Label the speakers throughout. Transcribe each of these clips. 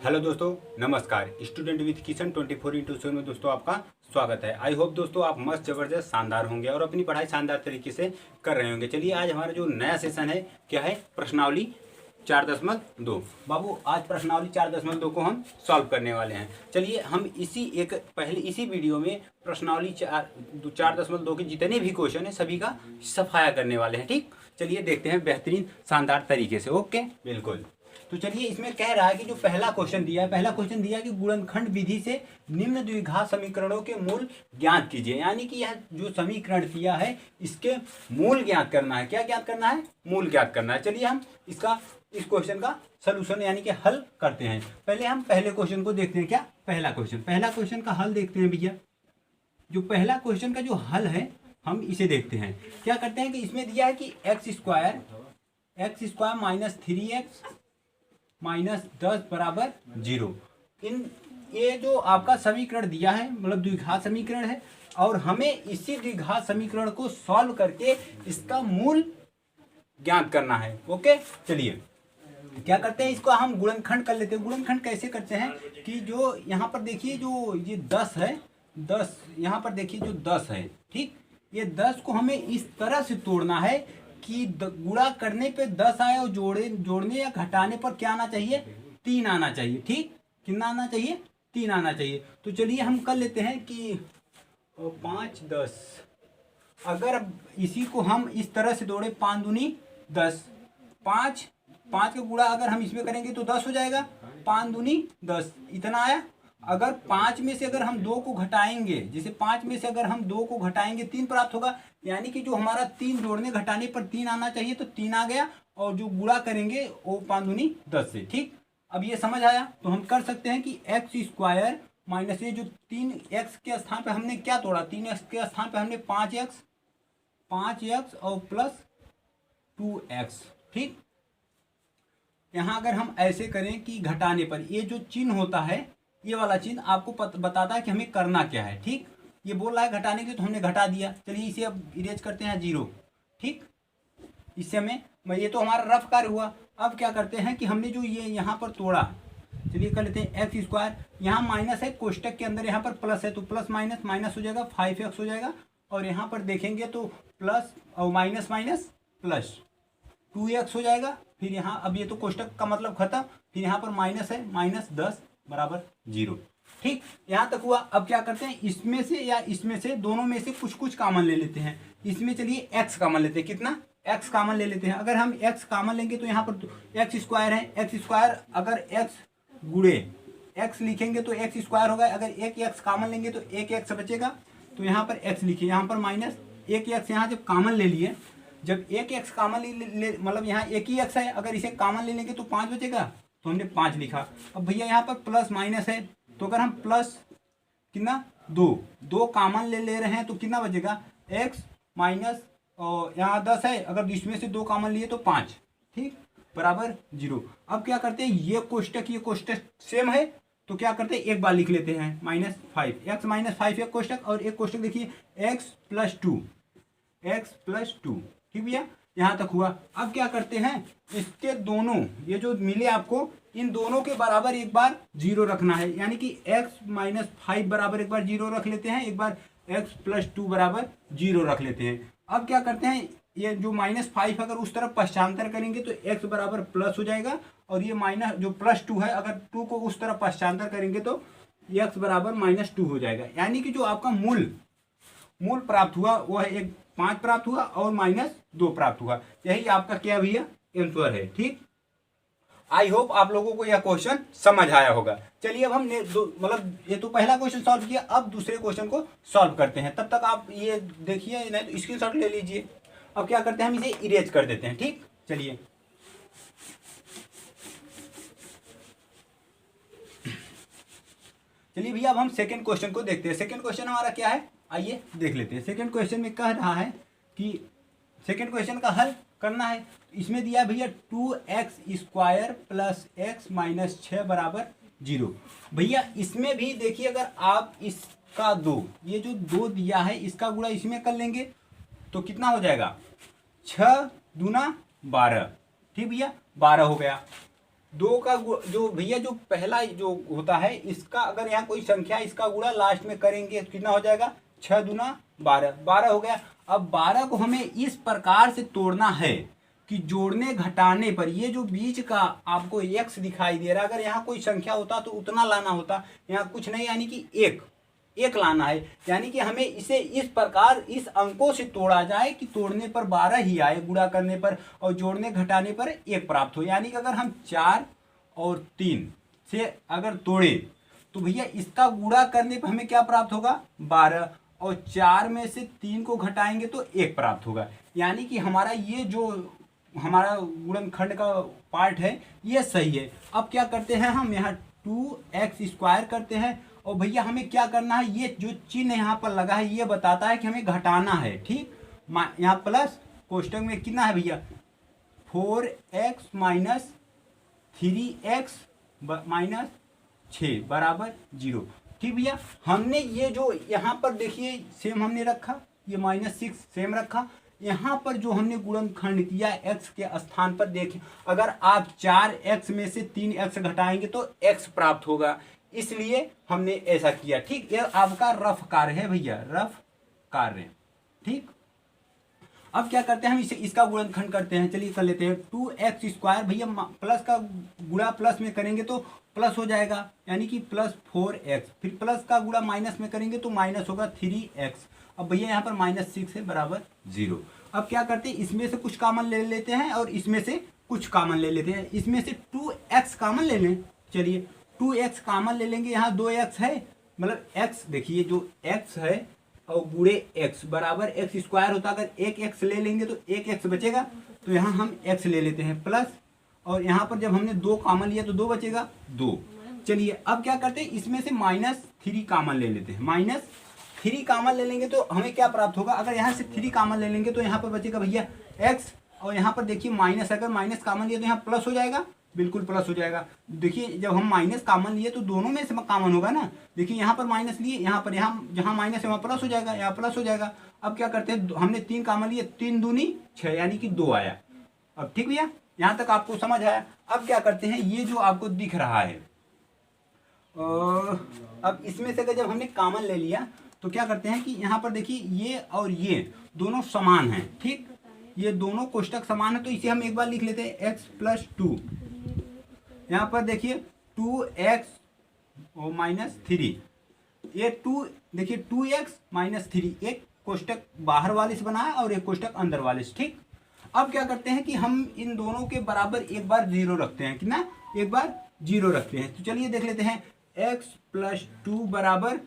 Speaker 1: Hello दोस्तों, नमस्कार। Student with Kishan 24/7 में दोस्तों आपका स्वागत है। आई होप दोस्तों आप मस्त जबरदस्त शानदार होंगे और अपनी पढ़ाई शानदार तरीके से कर रहे होंगे। चलिए आज हमारा जो नया सेशन है क्या है, प्रश्नावली 4.2। बाबू आज प्रश्नावली 4.2 को हम सॉल्व करने वाले हैं। चलिए हम इसी वीडियो में प्रश्नावली 4.2 के जितने भी क्वेश्चन है सभी का सफाया करने वाले हैं। ठीक, चलिए देखते हैं बेहतरीन शानदार तरीके से। ओके, बिल्कुल। तो चलिए इसमें कह रहा है कि जो पहला क्वेश्चन दिया है कि गुणनखंड विधि से निम्न द्विघात समीकरणों के मूल ज्ञात कीजिए। यानी कि यह जो समीकरण दिया है इसके मूल ज्ञात करना है। क्या ज्ञात करना है? मूल ज्ञात करना है। चलिए हम इस क्वेश्चन का सलूशन यानी कि हल करते हैं। पहले हम पहले क्वेश्चन को देखते हैं। क्या पहला क्वेश्चन का हल देखते हैं भैया। जो पहला क्वेश्चन का जो हल है हम इसे देखते हैं। क्या करते हैं कि इसमें दिया है कि x square minus 3x minus 10 बराबर 0। ये जो आपका समीकरण दिया है मतलब द्विघात समीकरण है और हमें इसी द्विघात समीकरण को सॉल्व करके इसका मूल ज्ञात करना है। ओके, चलिए क्या करते हैं, इसको हम गुणनखंड कर लेते हैं। गुणनखंड कैसे करते हैं कि जो यहाँ पर देखिए जो ये 10 है, 10 यहाँ पर देखिए जो 10 है, ठीक, ये 10 को हमें इस तरह से तोड़ना है कि गुणा करने पे 10 आए और जोड़ने या घटाने पर क्या आना चाहिए? 3 आना चाहिए। ठीक, कितना आना चाहिए? 3 आना चाहिए। तो चलिए हम कर लेते हैं कि 5 10, अगर इसी को हम इस तरह से जोड़े 5 दूनी 10, 5 का गुणा अगर हम इसमें करेंगे तो 10 हो जाएगा। 5 दूनी 10 इतना आया। अगर 5 में से अगर हम 2 को घटाएंगे, जैसे 5 में से अगर हम 2 को घटाएंगे 3 प्राप्त होगा। यानी कि जो हमारा 3 जोड़ने घटाने पर 3 आना चाहिए तो 3 आ गया और जो गुणा करेंगे वो 5 दूनी 10 से। ठीक, अब ये समझ आया तो हम कर सकते हैं कि एक्स स्क्वायर माइनस ये जो 3x के स्थान पे हमने क्या तोड़ा, 3x के स्थान पे हमने 5x और प्लस 2x। ठीक, यहाँ अगर हम ऐसे करें कि घटाने पर ये जो चिन्ह होता है, ये वाला चिन्ह आपको बताता है कि हमें करना क्या है। ठीक, ये बोल रहा है घटाने के लिए तो हमने घटा दिया। चलिए इसे अब इरेज करते हैं 0। ठीक, इससे हमें ये तो हमारा रफ कार्य हुआ। अब क्या करते हैं कि हमने जो ये यहाँ पर तोड़ा, चलिए कर लेते हैं एक्स स्क्वायर, यहाँ माइनस है कोष्टक के अंदर, यहाँ पर प्लस है तो प्लस माइनस माइनस हो जाएगा, 5x हो जाएगा। और यहाँ पर देखेंगे तो प्लस और माइनस माइनस प्लस 2x हो जाएगा। फिर यहाँ अब ये तो कोष्टक का मतलब खत्म, फिर यहाँ पर माइनस है, माइनस 10 बराबर 0। ठीक, यहाँ तक हुआ। अब क्या करते हैं, इसमें से या इसमें से दोनों में से कुछ कुछ कॉमन ले लेते हैं। इसमें चलिए x कॉमन लेते हैं। कितना? x कॉमन ले लेते हैं। अगर हम x कॉमन लेंगे तो यहाँ पर एक्स स्क्वायर है, एक्स स्क्वायर अगर x गुणे x लिखेंगे तो एक्स स्क्वायर होगा। अगर एक x कॉमन लेंगे तो एक x बचेगा, तो यहाँ पर x लिखिए, यहाँ पर माइनस एक x। यहाँ जब कॉमन ले लिए, जब एक x कॉमन ले मतलब यहाँ एक ही x है, अगर इसे कॉमन ले लेंगे तो 5 बचेगा, तो हमने 5 लिखा। अब भैया यहाँ पर प्लस माइनस है तो अगर हम प्लस कितना 2 कॉमन ले रहे हैं तो कितना बचेगा? x माइनस और यहाँ 10 है, अगर इसमें से 2 कॉमन लिए तो 5। ठीक, बराबर 0। अब क्या करते हैं, ये कोष्टक सेम है तो क्या करते हैं, एक बार लिख लेते हैं -5, x -5 एक कोष्टक और एक कोष्टक देखिए x + 2। ठीक भैया, यहाँ तक हुआ। अब क्या करते हैं, इसके दोनों ये जो मिले आपको, इन दोनों के बराबर एक बार 0 रखना है। यानी कि x - 5 बराबर एक बार 0 रख लेते हैं, एक बार x + 2 बराबर 0 रख लेते हैं। अब क्या करते हैं, ये जो -5 अगर उस तरफ पश्चांतर करेंगे तो x बराबर प्लस हो जाएगा, और ये माइनस जो +2 है अगर 2 को उस तरफ पश्चांतर करेंगे तो x बराबर -2 हो जाएगा। यानी कि जो आपका मूल प्राप्त हुआ वो है 5 प्राप्त हुआ और -2 प्राप्त हुआ। यही आपका क्या भैया आंसर है। ठीक, आई होप आप लोगों को यह क्वेश्चन समझ आया होगा। चलिए अब हमने मतलब ये तो पहला क्वेश्चन सॉल्व किया, अब दूसरे क्वेश्चन को सॉल्व करते हैं। तब तक आप ये देखिए, नहीं तो स्क्रीनशॉट ले लीजिए। अब क्या करते हैं, हम इसे इरेज कर देते हैं। ठीक, चलिए भैया अब हम सेकंड क्वेश्चन को देखते हैं। सेकंड क्वेश्चन हमारा क्या है, आइए देख लेते हैं। सेकंड क्वेश्चन में कह रहा है कि सेकंड क्वेश्चन का हल करना है। इसमें दिया भैया 2x square plus x minus 6 बराबर 0। भैया इसमें भी देखिए, अगर आप इसका 2, ये जो 2 दिया है इसका गुणा इसमें कर लेंगे तो कितना हो जाएगा, 6 दूना 12। ठीक भैया, 12 हो गया। दो का जो भैया जो पहला जो होता है इसका अगर यहाँ कोई संख्या इसका गुणा लास्ट में करेंगे तो कितना हो जाएगा, 6 दूना 12, 12 हो गया। अब 12 को हमें इस प्रकार से तोड़ना है कि जोड़ने घटाने पर ये जो बीच का आपको x दिखाई दे रहा है, अगर यहाँ कोई संख्या होता तो उतना लाना होता, यहाँ कुछ नहीं, यानी कि एक लाना है। यानी कि हमें इसे इस प्रकार इस अंकों से तोड़ा जाए कि तोड़ने पर 12 ही आए, गुणा करने पर और जोड़ने घटाने पर 1 प्राप्त हो। यानी कि अगर हम 4 और 3 से अगर तोड़े तो भैया इसका गुणा करने पर हमें क्या प्राप्त होगा, 12, और 4 में से 3 को घटाएंगे तो 1 प्राप्त होगा। यानी कि हमारा ये जो हमारा गुणनखंड का पार्ट है ये सही है। अब क्या करते हैं हम यहाँ 2x² करते हैं, और भैया हमें क्या करना है, ये जो चिन्ह यहाँ पर लगा है ये बताता है कि हमें घटाना है, ठीक। यहाँ प्लस कोष्टक में कितना है भैया, 4x माइनस 3x माइनस 6 बराबर 0, ठीक भैया। हमने ये जो यहाँ पर देखिए सेम हमने रखा, ये -6 सेम रखा। यहाँ पर जो हमने गुणनखंड किया x के स्थान पर देखिए, अगर आप 4x में से 3x घटाएंगे तो x प्राप्त होगा, इसलिए हमने ऐसा किया, ठीक। ये आपका रफ कार्य है भैया, रफ कार्य, ठीक। अब क्या करते हैं हम इसे इसका गुणनखंड करते हैं, चलिए कर लेते हैं। 2x² भैया प्लस का गुणा प्लस में करेंगे तो प्लस हो जाएगा, यानी कि +4x, फिर प्लस का गुणा माइनस में करेंगे तो माइनस होगा 3x। अब भैया यहाँ पर -6 है बराबर 0। अब क्या करते हैं, इसमें से कुछ कॉमन ले लेते हैं और इसमें से कुछ कॉमन ले लेते हैं। इसमें से 2x कॉमन ले लें, चलिए 2x कॉमन ले लेंगे। यहाँ 2x है, मतलब x देखिए जो x है और गुणे x बराबर x² होता। अगर एक x ले लेंगे तो एक x बचेगा, तो यहाँ हम x ले लेते हैं प्लस, और यहाँ पर जब हमने 2 कॉमन लिया तो 2 बचेगा 2। चलिए अब क्या करते हैं, इसमें से -3 कॉमन ले लेते हैं। -3 कॉमन ले लेंगे तो हमें क्या प्राप्त होगा, अगर यहाँ से 3 कॉमन ले लेंगे तो यहाँ पर बचेगा भैया x, और यहाँ पर देखिए माइनस, अगर माइनस कॉमन लिया तो यहाँ प्लस हो जाएगा, बिल्कुल प्लस हो जाएगा। देखिए जब हम माइनस कॉमन लिए तो दोनों में से कॉमन होगा ना, देखिए यहाँ पर माइनस लिए, यहाँ पर जहाँ माइनस है वहाँ प्लस हो जाएगा, यहाँ प्लस हो जाएगा। अब क्या करते हैं, हमने 3 कॉमन लिए, 3 दूनी 6, यानी कि 2 आया। अब ठीक भैया, यहाँ तक आपको समझ आया। अब क्या करते हैं, ये जो आपको दिख रहा है, अब इसमें से अगर जब हमने कॉमन ले लिया तो क्या करते हैं कि यहाँ पर देखिए ये और ये दोनों समान हैं, ठीक। ये दोनों कोष्टक समान है, तो इसे हम एक बार लिख लेते हैं x+2। यहाँ पर देखिए 2x माइनस 3, ये 2 देखिए 2x माइनस 3, एक कोष्टक बाहर वाले से बना है और एक कोष्टक अंदर वाले से, ठीक। अब क्या करते हैं कि हम इन दोनों के बराबर एक बार 0 रखते हैं, कितना, एक बार 0 रखते हैं। तो चलिए देख लेते हैं, x+2 बराबर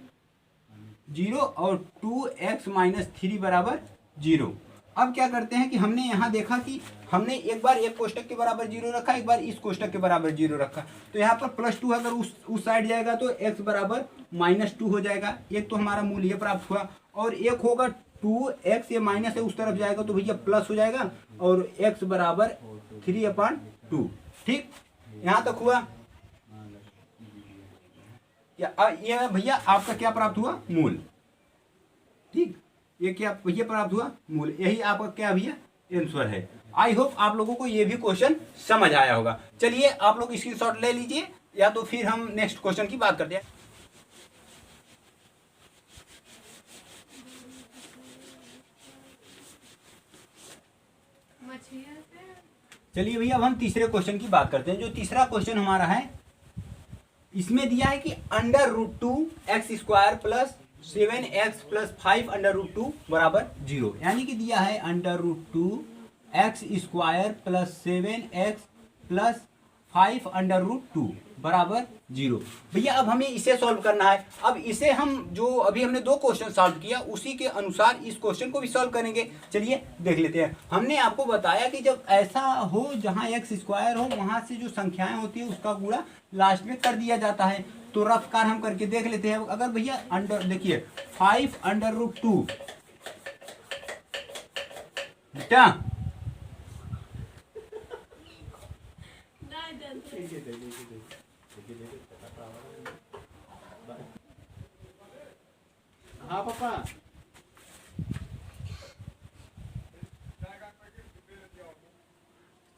Speaker 1: 0 और 2x माइनस 3 बराबर 0। अब क्या करते हैं कि हमने यहाँ देखा कि हमने एक बार एक कोष्टक के बराबर 0 रखा, एक बार इस कोष्टक के बराबर 0 रखा, तो यहाँ पर +2 अगर उस साइड जाएगा तो x बराबर -2 हो जाएगा। एक तो हमारा मूल्य प्राप्त हुआ, और एक होगा 2x, ये माइनस है उस तरफ जाएगा तो भैया प्लस हो जाएगा, और x बराबर 3/2, ठीक। यहाँ तक हुआ। ये भैया आपका क्या प्राप्त हुआ, मूल, ठीक। ये क्या भैया प्राप्त हुआ, मूल। यही आपका क्या भैया आंसर है। आई होप आप लोगों को ये भी क्वेश्चन समझ आया होगा। चलिए आप लोग स्क्रीनशॉट ले लीजिए, या तो फिर हम नेक्स्ट क्वेश्चन की बात करते हैं। चलिए भैया अब हम तीसरे क्वेश्चन की बात करते हैं। जो तीसरा क्वेश्चन हमारा है, इसमें दिया है कि √2x² प्लस 7x प्लस 5√2 बराबर 0, यानी कि दिया है √2x² प्लस 7x प्लस 5√2 बराबर 0। भैया अब हमें इसे सॉल्व करना है। अब इसे हम जो अभी हमने 2 क्वेश्चन सॉल्व किया उसी के अनुसार इस क्वेश्चन को भी सॉल्व करेंगे। चलिए देख लेते हैं। हमने आपको बताया कि जब ऐसा हो जहां x² हो, वहां से जो संख्याएं होती है उसका गुणा लास्ट में कर दिया जाता है। तो रफ कार हम करके देख लेते हैं। अगर भैया देखिए 5√2 बेटा, हाँ पापा,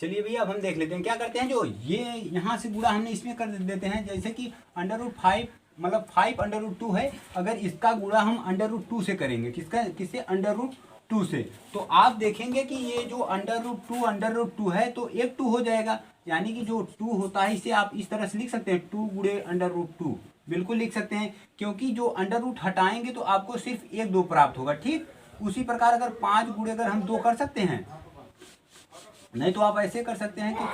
Speaker 1: चलिए भैया अब हम देख लेते हैं क्या करते हैं। जो ये यहाँ से गुणा हमने इसमें कर देते हैं, जैसे कि √5 मतलब 5√2 है, अगर इसका गुणा हम √2 से करेंगे, किससे √2 से, तो आप देखेंगे कि ये जो √2 है तो एक 2 हो जाएगा, यानी कि जो 2 होता है इसे आप इस तरह से लिख सकते हैं 2 गुणे √2, बिल्कुल लिख सकते हैं, क्योंकि जो √ हटाएंगे तो आपको सिर्फ 1 2 प्राप्त होगा। ठीक उसी प्रकार अगर 5 गुणे अगर हम 2 कर सकते हैं, नहीं तो आप ऐसे कर सकते हैं कि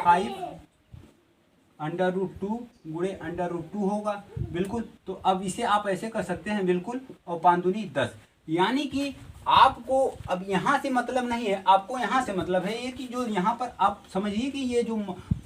Speaker 1: 5√2 गुणे √2 होगा, बिल्कुल। तो अब इसे आप ऐसे कर सकते हैं, बिल्कुल, और 5 दूनी 10, यानी कि आपको अब यहाँ से मतलब नहीं है, आपको यहाँ से मतलब है ये कि जो यहाँ पर आप समझिए कि ये जो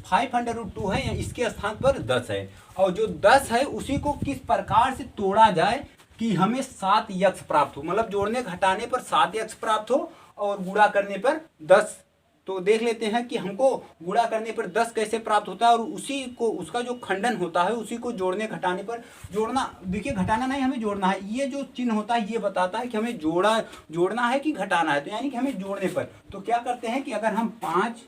Speaker 1: 5√2 है इसके स्थान पर 10 है, और जो 10 है उसी को किस प्रकार से तोड़ा जाए कि हमें 7x प्राप्त हो, मतलब जोड़ने घटाने पर 7x प्राप्त हो और गुणा करने पर 10। तो देख लेते हैं कि हमको गुणा करने पर 10 कैसे प्राप्त होता है, और उसी को उसका जो खंडन होता है उसी को जोड़ने घटाने पर, जोड़ना देखिए घटाना नहीं हमें जोड़ना है, ये जो चिन्ह होता है ये बताता है कि हमें जोड़ना है कि घटाना है, तो यानी कि हमें जोड़ने पर तो क्या करते हैं कि अगर हम 5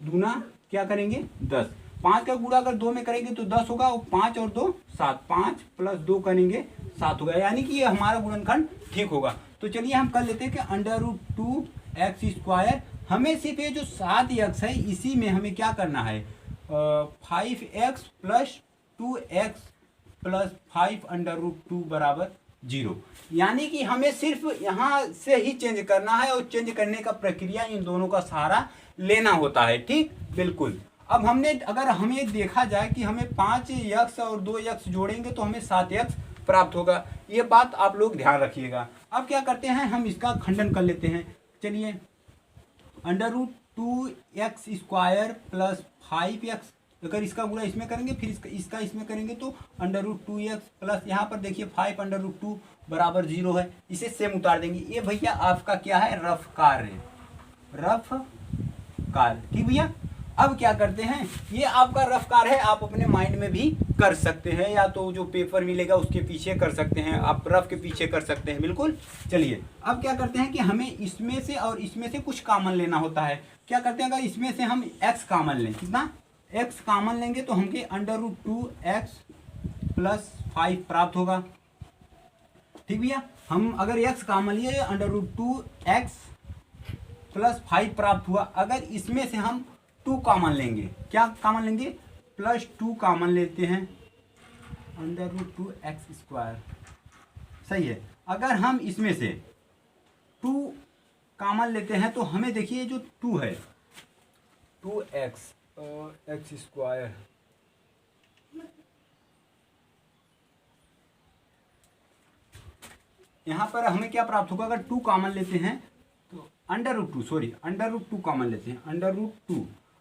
Speaker 1: दूना क्या करेंगे 10, 5 का गुणा अगर 2 में करेंगे तो 10 होगा, और 5 और 2 7, 5 + 2 करेंगे 7 होगा, यानी कि ये हमारा गुणनखंड ठीक होगा। तो चलिए हम कर लेते हैं कि √2x², हमें सिर्फ ये जो 7x है इसी में हमें क्या करना है 5x + 2x + 5√2 = 0, यानी कि हमें सिर्फ यहाँ से ही चेंज करना है, और चेंज करने का प्रक्रिया इन दोनों का सहारा लेना होता है। ठीक बिल्कुल। अब अगर हमें देखा जाए कि हमें 5x और 2x जोड़ेंगे तो हमें 7x प्राप्त होगा, ये बात आप लोग ध्यान रखिएगा। अब क्या करते हैं हम इसका खंडन कर लेते हैं। चलिए √2x² + 5x, अगर इसका गुणा इसमें करेंगे फिर इसका इसमें करेंगे तो √2x प्लस यहाँ पर देखिए 5√2 = 0 है, इसे सेम उतार देंगे। ये भैया आपका क्या है रफ कार्य, ठीक भैया। अब क्या करते हैं, ये आपका रफ कार्य है, आप अपने माइंड में भी कर सकते हैं, या तो जो पेपर मिलेगा उसके पीछे कर सकते हैं, आप रफ के पीछे कर सकते हैं, बिल्कुल। चलिए अब क्या करते हैं कि हमें इसमें से और इसमें से कुछ कॉमन लेना होता है। क्या करते हैं, अगर इसमें से हम x कॉमन लें, कितना x कॉमन लेंगे तो हमें √2x + 5 प्राप्त होगा। ठीक भैया, हम अगर x कॉमन लिए √2x + 5 प्राप्त हुआ। अगर इसमें से हम 2 कॉमन लेंगे, क्या कॉमन लेंगे +2 कॉमन लेते हैं √2x², सही है। अगर हम इसमें से 2 कॉमन लेते हैं तो हमें देखिए जो 2 है 2x और x², यहाँ पर हमें क्या प्राप्त होगा, अगर 2 कॉमन लेते हैं तो √2 कॉमन लेते हैं,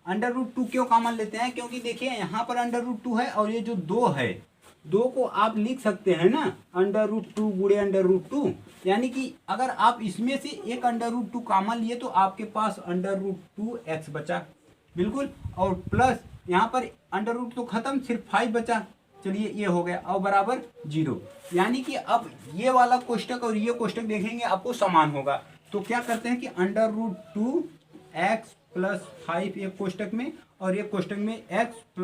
Speaker 1: √2 क्यों कॉमन लेते हैं, क्योंकि देखिए यहाँ पर √2 है और ये जो 2 है, 2 को आप लिख सकते हैं ना √2 गुणे √2, यानी कि अगर आप इसमें से एक √2 कॉमन लिए तो आपके पास √2x बचा, बिल्कुल, और प्लस यहाँ पर √2 तो खत्म, सिर्फ 5 बचा। चलिए ये हो गया, और बराबर 0, यानी कि अब ये वाला कोष्टक और ये कोष्टक देखेंगे आपको समान होगा। तो क्या करते हैं कि √2x + 5 एक कोष्टक में और एक कोष्टक में x +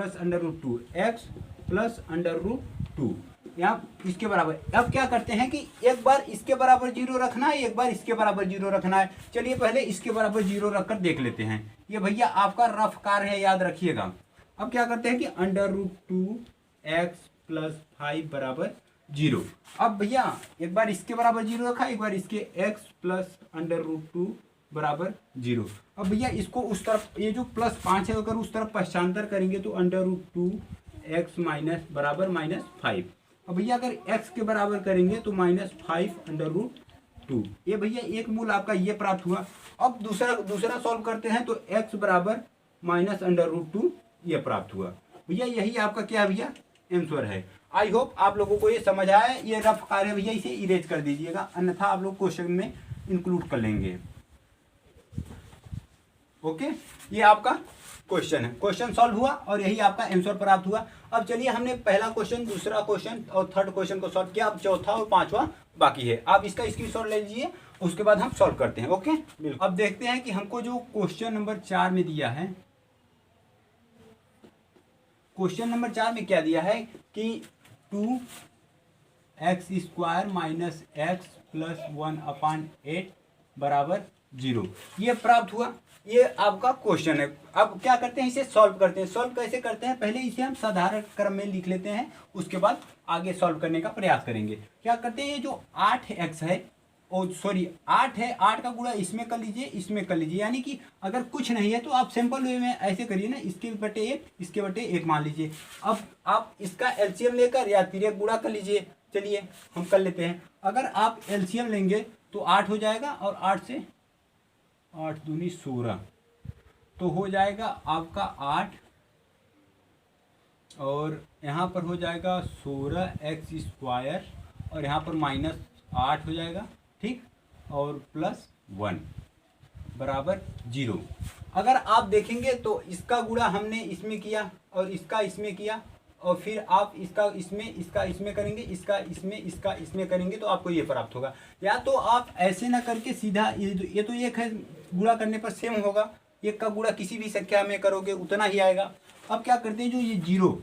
Speaker 1: √2 यहाँ इसके बराबर। अब क्या करते हैं कि एक बार इसके बराबर 0 रखना है, एक बार इसके बराबर 0 रखना है। चलिए पहले इसके बराबर 0 रखकर देख लेते हैं। ये भैया आपका रफ कार्य है, याद रखिएगा। अब क्या करते हैं कि √2x + 5 = 0। अब भैया एक बार इसके बराबर 0 रखा, एक बार इसके x + √2 = 0। अब भैया इसको उस तरफ, ये जो +5 है अगर उस तरफ पश्चांतर करेंगे तो √2x - -5। अब भैया अगर x के बराबर करेंगे तो -5√2। ये भैया एक मूल आपका ये प्राप्त हुआ। अब दूसरा सॉल्व करते हैं तो x = -√2 ये प्राप्त हुआ। भैया यही आपका क्या है भैया आंसर है। आई होप आप लोगों को ये समझ आया। ये रफ कार्य भैया इसे इरेज कर दीजिएगा, अन्यथा आप लोग क्वेश्चन में इंक्लूड कर लेंगे। ओके, ये आपका क्वेश्चन है, क्वेश्चन सॉल्व हुआ और यही आपका आंसर प्राप्त हुआ। अब चलिए हमने पहला क्वेश्चन, दूसरा क्वेश्चन और थर्ड क्वेश्चन को सॉल्व किया। अब चौथा और पांचवा बाकी है। आप इसका स्क्रीनशॉट ले लीजिए, उसके बाद हम सॉल्व करते हैं। ओके, अब देखते हैं कि हमको जो क्वेश्चन नंबर 4 में दिया है क्वेश्चन नंबर 4 में क्या दिया है कि 2x² माइनस एक्स प्लस 1/8 बराबर 0, ये प्राप्त हुआ। ये आपका क्वेश्चन है। अब क्या करते हैं, इसे सॉल्व करते हैं। सॉल्व कैसे करते हैं, पहले इसे हम साधारण क्रम में लिख लेते हैं, उसके बाद आगे सॉल्व करने का प्रयास करेंगे। क्या करते हैं, ये जो 8x है, ओ सॉरी 8 है, 8 का गुणा इसमें कर लीजिए, इसमें कर लीजिए। यानी कि अगर कुछ नहीं है तो आप सिंपल वे में ऐसे करिए ना, इसके बटे 1, इसके बटे 1 मान लीजिए। अब आप इसका एलसीएम लेकर या तिर्यक गुणा कर लीजिए। चलिए हम कर लेते हैं। अगर आप एलसीएम लेंगे तो 8 हो जाएगा, और 8 से 8 दूनी 16, तो हो जाएगा आपका 8, और यहाँ पर हो जाएगा 16x², और यहाँ पर -8 हो जाएगा, ठीक, और +1 बराबर 0। अगर आप देखेंगे तो इसका गुणा हमने इसमें किया और इसका इसमें किया, और फिर आप इसका इसमें करेंगे, इसका इसमें करेंगे, तो आपको ये प्राप्त होगा। या तो आप ऐसे ना करके सीधा ये तो एक है, गुणा करने पर सेम होगा, एक का गुणा किसी भी संख्या में करोगे उतना ही आएगा। अब क्या करते हैं, जो ये जीरो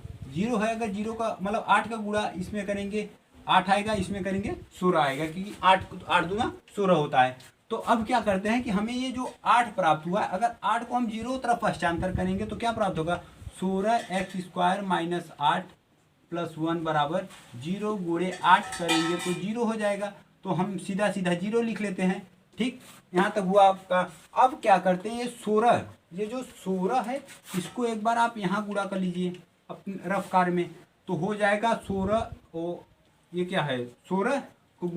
Speaker 1: है, अगर जीरो का मतलब 8 का गुणा इसमें करेंगे 8 आएगा, इसमें करेंगे 16 आएगा, क्योंकि 8 दूना 16 होता है। तो अब क्या करते हैं कि हमें ये जो 8 प्राप्त हुआ है, अगर 8 को हम 0 तरफ पहचानकर करेंगे तो क्या प्राप्त होगा, 16x² माइनस 8 प्लस 1 बराबर 0 गुणे 8 करेंगे तो 0 हो जाएगा। तो हम सीधा 0 लिख लेते हैं, ठीक, यहाँ तक हुआ आपका। अब क्या करते हैं, ये जो 16 है, इसको एक बार आप यहाँ गुणा कर लीजिए अपने रफ कार्य में, तो हो जाएगा 16, ये क्या है, 16 को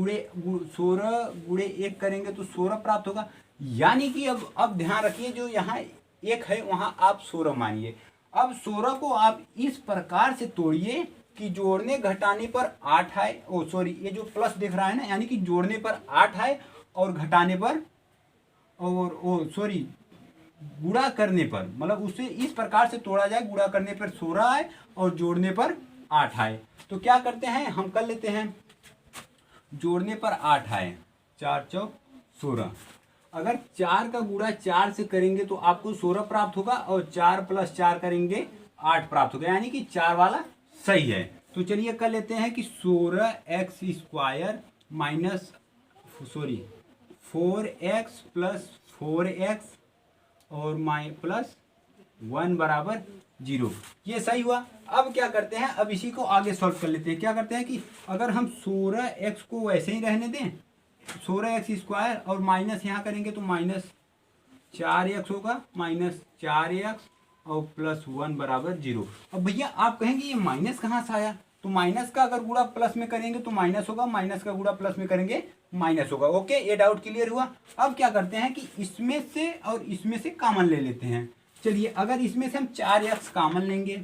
Speaker 1: 16 गुणे 1 करेंगे तो 16 प्राप्त होगा। यानी कि अब ध्यान रखिए, जो यहाँ 1 है वहाँ आप 16 मानिए। अब 16 को आप इस प्रकार से तोड़िए कि जोड़ने घटाने पर 8 आए, ये जो प्लस दिख रहा है ना, यानी कि जोड़ने पर 8 आए और घटाने पर गुणा करने पर, मतलब उसे इस प्रकार से तोड़ा जाए, गुणा करने पर 16 आए और जोड़ने पर 8 आए। तो क्या करते हैं, हम कर लेते हैं, जोड़ने पर 8 आए, 4 चौक 16। अगर 4 का गुणा 4 से करेंगे तो आपको 16 प्राप्त होगा, और 4 + 4 करेंगे 8 प्राप्त होगा, यानी कि 4 वाला सही है। तो चलिए कर लेते हैं कि 16x² माइनस 4x + 4x और +1 बराबर 0, ये सही हुआ। अब क्या करते हैं, अब इसी को आगे सॉल्व कर लेते हैं। क्या करते हैं कि अगर हम 16x को वैसे ही रहने दें, 16x² और माइनस यहाँ करेंगे तो -4x होगा, -4x और +1 बराबर 0। अब भैया आप कहेंगे ये माइनस कहाँ से आया, तो माइनस का अगर गुणा प्लस में करेंगे तो माइनस होगा, माइनस का गुणा प्लस में करेंगे माइनस होगा। ओके, ये डाउट क्लियर हुआ। अब क्या करते हैं कि इसमें से और इसमें से कॉमन ले लेते हैं। चलिए, अगर इसमें से हम 4x कॉमन लेंगे,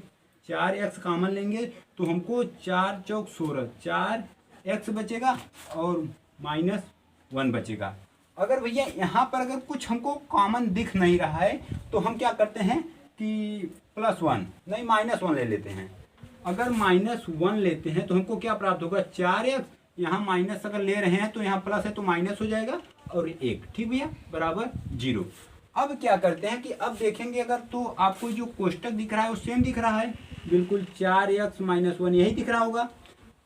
Speaker 1: 4x कॉमन लेंगे तो हमको 4 चौक 16, 4x बचेगा और -1 बचेगा। अगर भैया यहाँ पर अगर कुछ हमको कॉमन दिख नहीं रहा है तो हम क्या करते हैं कि +1 नहीं -1 ले लेते हैं। अगर -1 लेते हैं तो हमको क्या प्राप्त होगा, 4x, यहाँ माइनस अगर ले रहे हैं तो यहाँ प्लस है तो माइनस हो जाएगा, और 1, ठीक भैया, बराबर 0। अब क्या करते हैं कि अब देखेंगे अगर तो आपको जो कोष्टक दिख रहा है वो सेम दिख रहा है, बिल्कुल 4x - 1 यही दिख रहा होगा।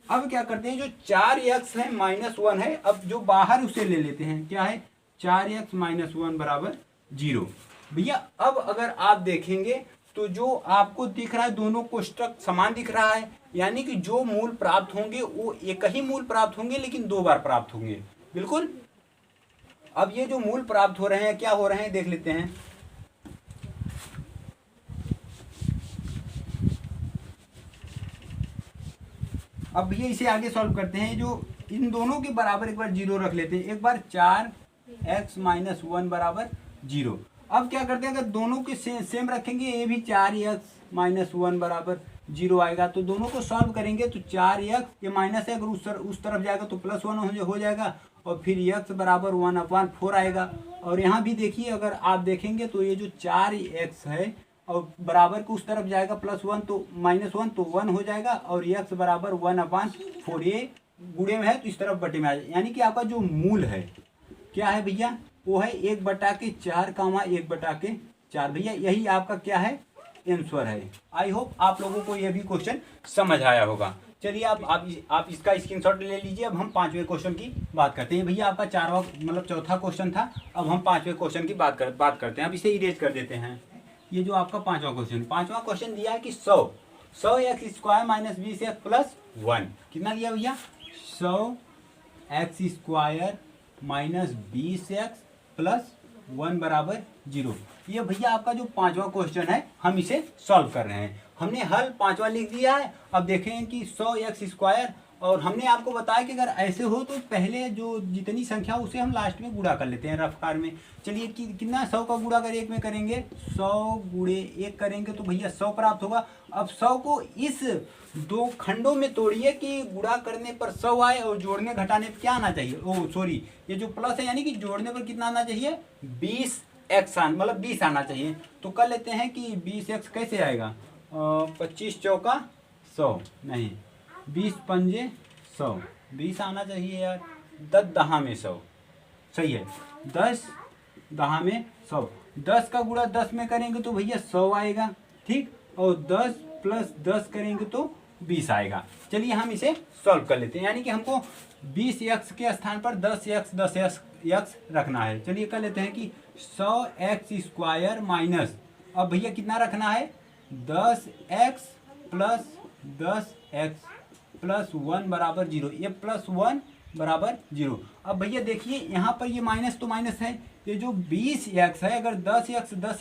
Speaker 1: अब क्या करते हैं, जो 4x है -1 है, अब जो बाहर उसे ले लेते हैं, क्या है, 4x - 1 बराबर 0। भैया अब अगर आप देखेंगे तो जो आपको दिख रहा है दोनों कोष्टक समान दिख रहा है, यानी कि जो मूल प्राप्त होंगे वो एक ही मूल प्राप्त होंगे, लेकिन 2 बार प्राप्त होंगे, बिल्कुल। अब ये जो मूल प्राप्त हो रहे हैं क्या हो रहे हैं देख लेते हैं। अब ये इसे आगे सॉल्व करते हैं, जो इन दोनों के बराबर एक बार 0 रख लेते हैं, एक बार 4x - 1 बराबर 0। अब क्या करते हैं, अगर दोनों के सेम रखेंगे, ये भी 4x - 1 बराबर 0 आएगा, तो दोनों को सॉल्व करेंगे तो 4x, ये माइनस है, अगर उस तरफ जाएगा तो +1 हो जाएगा, और फिर x बराबर 1/4 आएगा। और यहाँ भी देखिए, अगर आप देखेंगे तो ये जो 4x है और बराबर को उस तरफ जाएगा +1 तो -1 तो 1 हो जाएगा, और x बराबर 1/4, ये गुणे में है तो इस तरफ बटे में आ जाए। यानी कि आपका जो मूल है क्या है भैया, वो है 1/4 1/4 भैया, यही आपका क्या है, आंसर है। आई होप आप लोगों को ये भी क्वेश्चन समझ आया होगा। चलिए आप इसका स्क्रीनशॉट ले लीजिए। अब हम 5वें क्वेश्चन की बात करते हैं। भैया आपका चौथा क्वेश्चन था। अब हम 5वें क्वेश्चन की बात करते हैं। अब इसे इरेज कर देते हैं। ये जो आपका 5वां क्वेश्चन दिया है कि 100 x square minus 20 x plus 1 कितना दिया भैया? 100 x square minus 20 x plus 1 बराबर 0। ये भैया आपका जो 5वां क्वेश्चन है हम इसे सॉल्व कर रहे हैं। हमने हल 5वां लिख दिया है। अब देखें कि 100 एक्स स्क्वायर, और हमने आपको बताया कि अगर ऐसे हो तो पहले जो जितनी संख्या उसे हम लास्ट में गुणा कर लेते हैं रफ्तार में। चलिए कितना 100 का गुणा अगर 1 में करेंगे, 100 गुणे 1 करेंगे तो भैया 100 प्राप्त होगा। अब 100 को इस 2 खंडों में तोड़िए कि गुणा करने पर 100 आए और जोड़ने घटाने पर क्या आना चाहिए? ओह सॉरी, ये जो प्लस है यानी कि जोड़ने पर कितना आना चाहिए? 20 एक्स मतलब 20 आना चाहिए। तो कर लेते हैं कि 20 एक्स कैसे आएगा? 25 चौका 100 नहीं, 20 पंजे 100, 20 आना चाहिए यार। 10 दहा में 100 सही है। 10 दहा में 100, 10 का गुणा 10 में करेंगे तो भैया 100 आएगा, ठीक। और 10 प्लस 10 करेंगे तो 20 आएगा। चलिए हम इसे सॉल्व कर लेते हैं। यानी कि हमको 20 एक्स के स्थान पर 10 एक्स रखना है। चलिए कर लेते हैं कि 100 एक्स स्क्वायर माइनस, अब भैया कितना रखना है? 10 एक्स प्लस 10 एक्स प्लस 1 बराबर 0। ये प्लस 1 बराबर 0। अब भैया देखिए यहाँ पर ये माइनस तो माइनस है। ये जो 20 एक्स है, अगर 10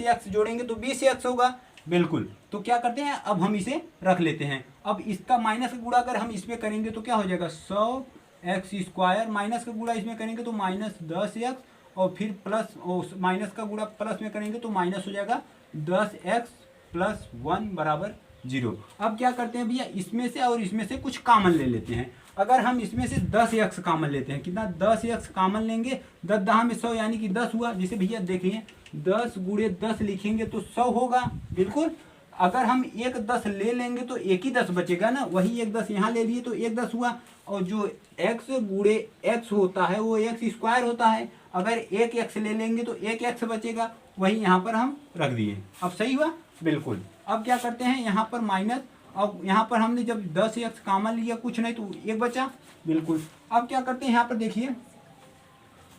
Speaker 1: एक्स जोड़ेंगे तो 20 एक्स होगा, बिल्कुल। तो क्या करते हैं, अब हम इसे रख लेते हैं। अब इसका माइनस का गुणा अगर हम इसमें करेंगे तो क्या हो जाएगा? 100 एक्स स्क्वायर माइनस का गुणा इसमें करेंगे तो माइनस 10 एक्स, और फिर प्लस माइनस का गुणा प्लस में करेंगे तो माइनस हो जाएगा 10 एक्स प्लस 1 बराबर 0। अब क्या करते हैं भैया, इसमें से और इसमें से कुछ कॉमन ले लेते हैं। अगर हम इसमें से 10 एक्स कॉमन लेते हैं, कितना? 10 एक्स कॉमन लेंगे, 10 दहा में 100 यानी कि 10 हुआ। जैसे भैया देखिए 10 गुणे 10 लिखेंगे तो 100 होगा, बिल्कुल। अगर हम एक 10 ले लेंगे तो एक ही 10 बचेगा ना, वही एक 10 यहाँ ले लिए तो एक 10 हुआ। और जो x गुणे x होता है वो एक्स स्क्वायर होता है। अगर एक x ले लेंगे तो एक x बचेगा, वही यहाँ पर हम रख दिए। अब सही हुआ, बिल्कुल। अब क्या करते हैं, यहाँ पर माइनस, अब यहाँ पर हमने जब 10 एक्स कॉमन लिया, कुछ नहीं तो एक बचा, बिल्कुल। अब क्या करते हैं, यहाँ पर देखिए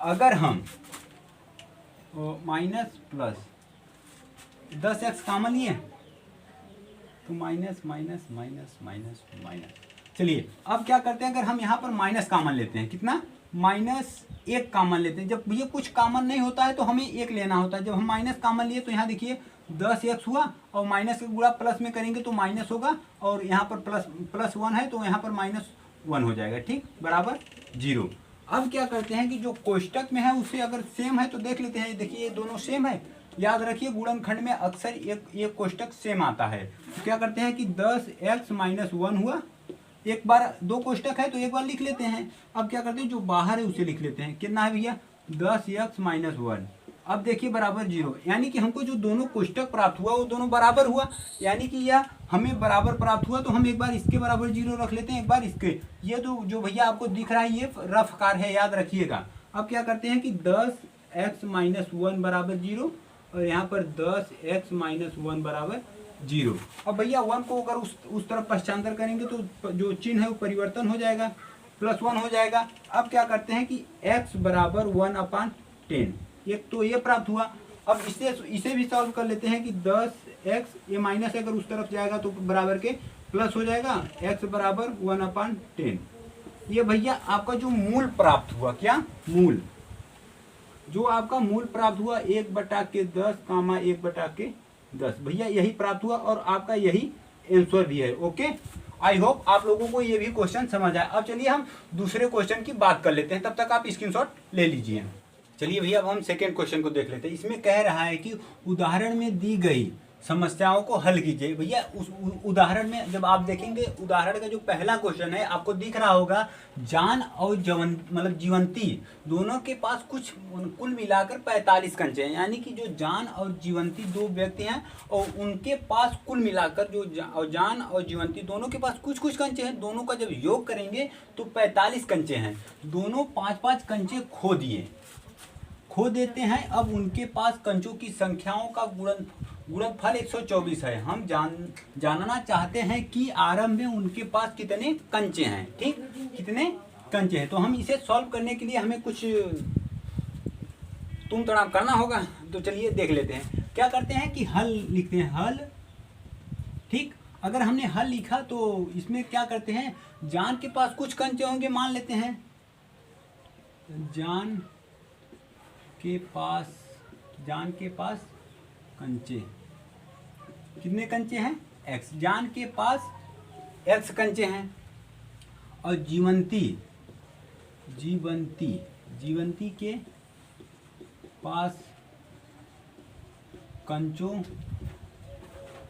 Speaker 1: अगर हम माइनस प्लस 10 एक्स कॉमन लिए तो minus minus minus minus minus. चलिए अब क्या करते हैं, अगर हम यहाँ पर माइनस कॉमन लेते हैं, कितना? -1 कॉमन लेते हैं। जब ये कुछ कॉमन नहीं होता है तो हमें 1 लेना होता है। जब हम माइनस कॉमन लिए तो यहाँ देखिए 10 एक्स हुआ, और माइनस का गुणा प्लस में करेंगे तो माइनस होगा, और यहाँ पर प्लस 1 है तो यहाँ पर -1 हो जाएगा, ठीक, बराबर 0। अब क्या करते हैं कि जो कोष्टक में है उससे अगर सेम है तो देख लेते हैं। देखिए ये दोनों सेम है, याद रखिए गुणनखंड में अक्सर एक कोष्टक सेम आता है। तो क्या करते हैं कि 10 एक्स माइनस 1 हुआ, एक बार, 2 कोष्टक है तो एक बार लिख लेते हैं। अब क्या करते हैं, जो बाहर है उसे लिख लेते हैं। कितना है भैया? 10 एक्स माइनस 1। अब देखिए बराबर 0, यानी कि हमको जो दोनों कोष्टक प्राप्त हुआ वो दोनों बराबर हुआ, यानी कि यह हमें बराबर प्राप्त हुआ। तो हम एक बार इसके बराबर 0 रख लेते हैं, एक बार इसके। ये जो भैया आपको दिख रहा है ये रफ आकार है, याद रखिएगा। अब क्या करते हैं कि 10 एक्स माइनस 1 बराबर 0, और यहाँ पर 10 एक्स माइनस 1 बराबर 0। अब भैया 1 को अगर उस तरफ पश्चांतर करेंगे तो जो चिन्ह है वो परिवर्तन हो जाएगा, +1 हो जाएगा। अब क्या करते हैं कि x बराबर 1/10, एक तो ये प्राप्त हुआ। अब इसे भी सॉल्व कर लेते हैं कि 10x, ये माइनस अगर उस तरफ जाएगा तो बराबर के प्लस हो जाएगा, x बराबर 1/10। ये भैया आपका जो मूल प्राप्त हुआ, क्या मूल, जो आपका मूल प्राप्त हुआ 1/10 कामा 1/10, भैया यही प्राप्त हुआ, और आपका यही आंसर भी है। ओके, आई होप आप लोगों को ये भी क्वेश्चन समझ आया। अब चलिए हम दूसरे क्वेश्चन की बात कर लेते हैं, तब तक आप स्क्रीनशॉट ले लीजिए। चलिए भैया अब हम सेकेंड क्वेश्चन को देख लेते हैं। इसमें कह रहा है कि उदाहरण में दी गई समस्याओं को हल कीजिए। भैया उस उदाहरण में जब आप देखेंगे, उदाहरण का जो पहला क्वेश्चन है आपको दिख रहा होगा, जान और जीवंती दोनों के पास कुछ कुल मिलाकर 45 कंचे हैं। यानी कि जो जान और जीवंती 2 व्यक्ति हैं और उनके पास कुल मिलाकर जान और जीवंती दोनों के पास कुछ कुछ कंचे हैं। दोनों का जब योग करेंगे तो 45 कंचे हैं। दोनों 5-5 कंचे खो देते हैं। अब उनके पास कंचों की संख्याओं का गुणनफल 124 है। हम जानना चाहते हैं कि आरंभ में उनके पास कितने कंचे हैं। ठीक, कितने कंचे हैं। तो हम इसे सॉल्व करने के लिए हमें कुछ तुम तड़ाम करना होगा। तो चलिए देख लेते हैं। क्या करते हैं कि हल लिखते हैं, हल। ठीक, अगर हमने हल लिखा तो इसमें क्या करते हैं, जान के पास कुछ कंचे होंगे मान लेते हैं। जान के पास कंचे, कितने कंचे हैं, x। जान के पास x कंचे हैं और जीवंती के पास कंचों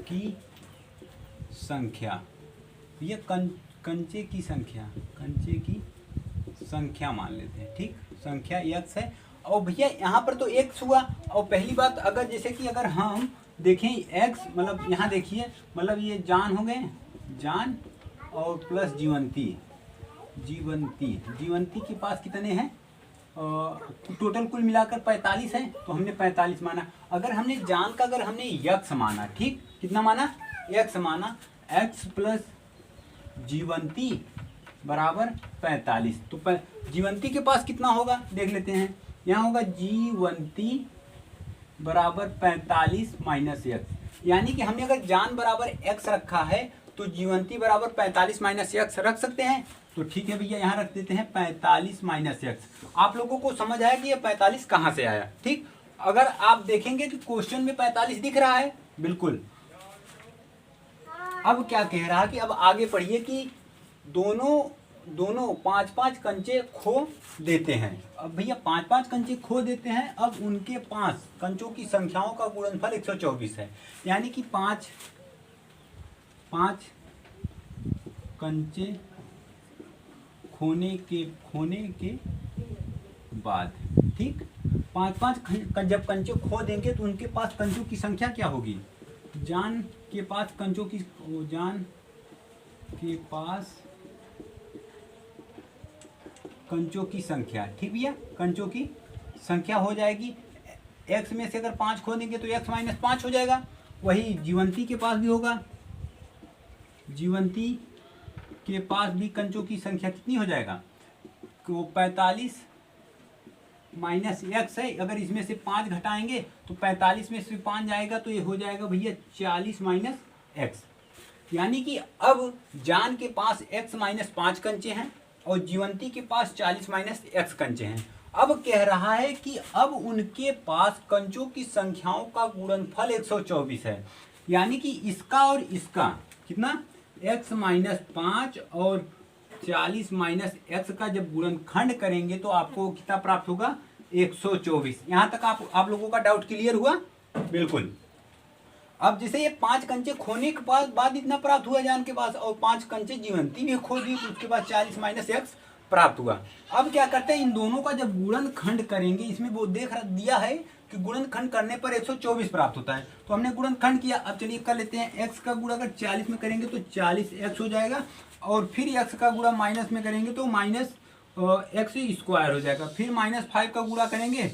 Speaker 1: की संख्या, ये कंचे की संख्या मान लेते हैं। ठीक, संख्या x है। और भैया यहाँ पर तो x हुआ। और पहली बात, अगर जैसे कि अगर हम देखें x, मतलब यहाँ देखिए, मतलब ये जान हो गए, जान और प्लस जीवंती के पास कितने हैं, टोटल कुल मिलाकर 45 है। तो हमने 45 माना। अगर हमने जान का अगर हमने x माना, ठीक, कितना माना, x माना, x प्लस जीवंती बराबर 45। तो जीवंती के पास कितना होगा देख लेते हैं। यहाँ होगा जीवंती बराबर 45 माइनस x। यानी कि हमने अगर जान बराबर x रखा है तो जीवंती बराबर 45 माइनस x रख सकते हैं। तो ठीक है भैया, यहाँ रख देते हैं 45 माइनस x। आप लोगों को समझ आया कि ये 45 कहाँ से आया। ठीक, अगर आप देखेंगे कि क्वेश्चन में 45 दिख रहा है, बिल्कुल। अब क्या कह रहा है कि अब आगे पढ़िए कि दोनों 5-5 कंचे खो देते हैं। अब भैया 5-5 कंचे खो देते हैं। अब उनके पास कंचों की संख्याओं का गुणनफल 124 है। यानी कि 5 कंचे खोने के बाद, ठीक, 5-5 जब कंचे खो देंगे तो उनके पास कंचों की संख्या क्या होगी, जान के पास कंचों की संख्या। ठीक भैया, कंचों की संख्या हो जाएगी। x में से अगर 5 खो देंगे तो x माइनस 5 हो जाएगा। वही जीवंती के पास भी होगा। जीवंती के पास भी कंचों की संख्या कितनी हो जाएगा, तो 45 माइनस x है। अगर इसमें से 5 घटाएंगे तो 45 में से 5 जाएगा तो ये हो जाएगा भैया 40 माइनस x। यानी कि अब जान के पास x माइनस 5 कंचे हैं और जीवंती के पास 40 माइनस x कंचे हैं। अब कह रहा है कि अब उनके पास कंचों की संख्याओं का गुणनफल 124 है। यानी कि इसका और इसका कितना, x माइनस 5 और 40 माइनस x का जब गुणनखंड करेंगे तो आपको कितना प्राप्त होगा, 124। यहाँ तक आप लोगों का डाउट क्लियर हुआ, बिल्कुल। अब जैसे ये 5 कंचे खोने के बाद इतना प्राप्त हुआ जान के पास, और 5 कंचे जीवंती भी खो दी तो उसके बाद 40 माइनस x प्राप्त हुआ। अब क्या करते हैं, इन दोनों का जब गुणनखंड करेंगे, इसमें वो दिया है कि गुणनखंड करने पर 124 प्राप्त होता है। तो हमने गुणनखंड किया। अब चलिए कर लेते हैं, x का गुणा अगर 40 में करेंगे तो 40x हो जाएगा, और फिर x का गुणा माइनस में करेंगे तो माइनस x स्क्वायर हो जाएगा। फिर -5 का गुणा करेंगे,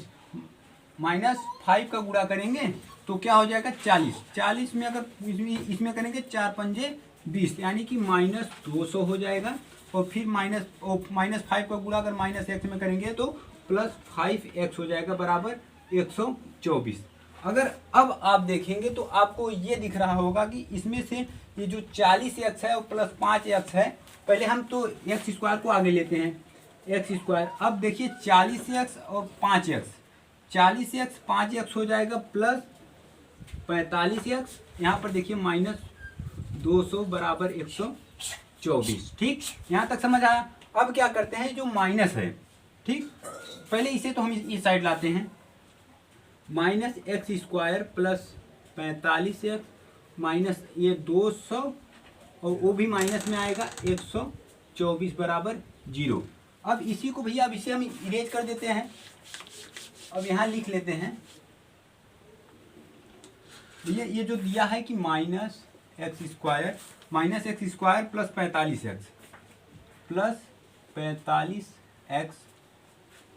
Speaker 1: -5 का गुणा करेंगे तो क्या हो जाएगा, 40 में अगर इसमें करेंगे 4 पंजे 20, यानी कि -200 हो जाएगा। और फिर -5 का गुणा अगर -x में करेंगे तो +5x हो जाएगा बराबर 124। अगर अब आप देखेंगे तो आपको ये दिख रहा होगा कि इसमें से ये जो 40x है और +5x है, पहले हम तो x स्क्वायर को आगे लेते हैं, x स्क्वायर। अब देखिए 40x और 5x, 40x 5x हो जाएगा प्लस 45x, यहाँ पर देखिए -200 बराबर 124। ठीक, यहाँ तक समझ आया। अब क्या करते हैं, जो माइनस है, ठीक, पहले इसे तो हम इस साइड लाते हैं, -x square plus 45x minus ये 200 और वो भी माइनस में आएगा 124 बराबर 0। अब इसी को भैया, अब इसे हम इरेज कर देते हैं। अब यहाँ लिख लेते हैं भैया, ये जो दिया है कि -x square plus 45x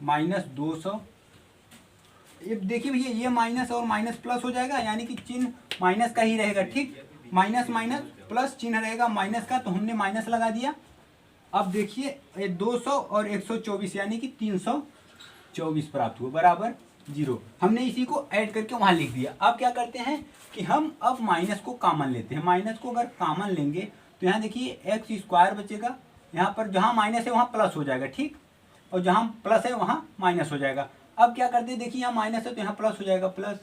Speaker 1: minus 200 ये देखिए भैया, ये माइनस और माइनस प्लस हो जाएगा, यानी कि चिन्ह माइनस का ही रहेगा। ठीक, माइनस माइनस प्लस चिन्ह रहेगा माइनस का, तो हमने माइनस लगा दिया। अब देखिए ये 200 और 124 यानी कि 324 प्राप्त हुआ बराबर 0। हमने इसी को ऐड करके वहाँ लिख दिया। अब क्या करते हैं कि हम अब माइनस को कॉमन लेते हैं। माइनस को अगर कॉमन लेंगे तो यहाँ देखिए एक्स स्क्वायर बचेगा, यहाँ पर जहाँ माइनस है वहाँ प्लस हो जाएगा। ठीक, और जहाँ प्लस है वहाँ माइनस हो जाएगा। अब क्या करते हैं, देखिए यहाँ माइनस है तो यहाँ प्लस हो जाएगा, प्लस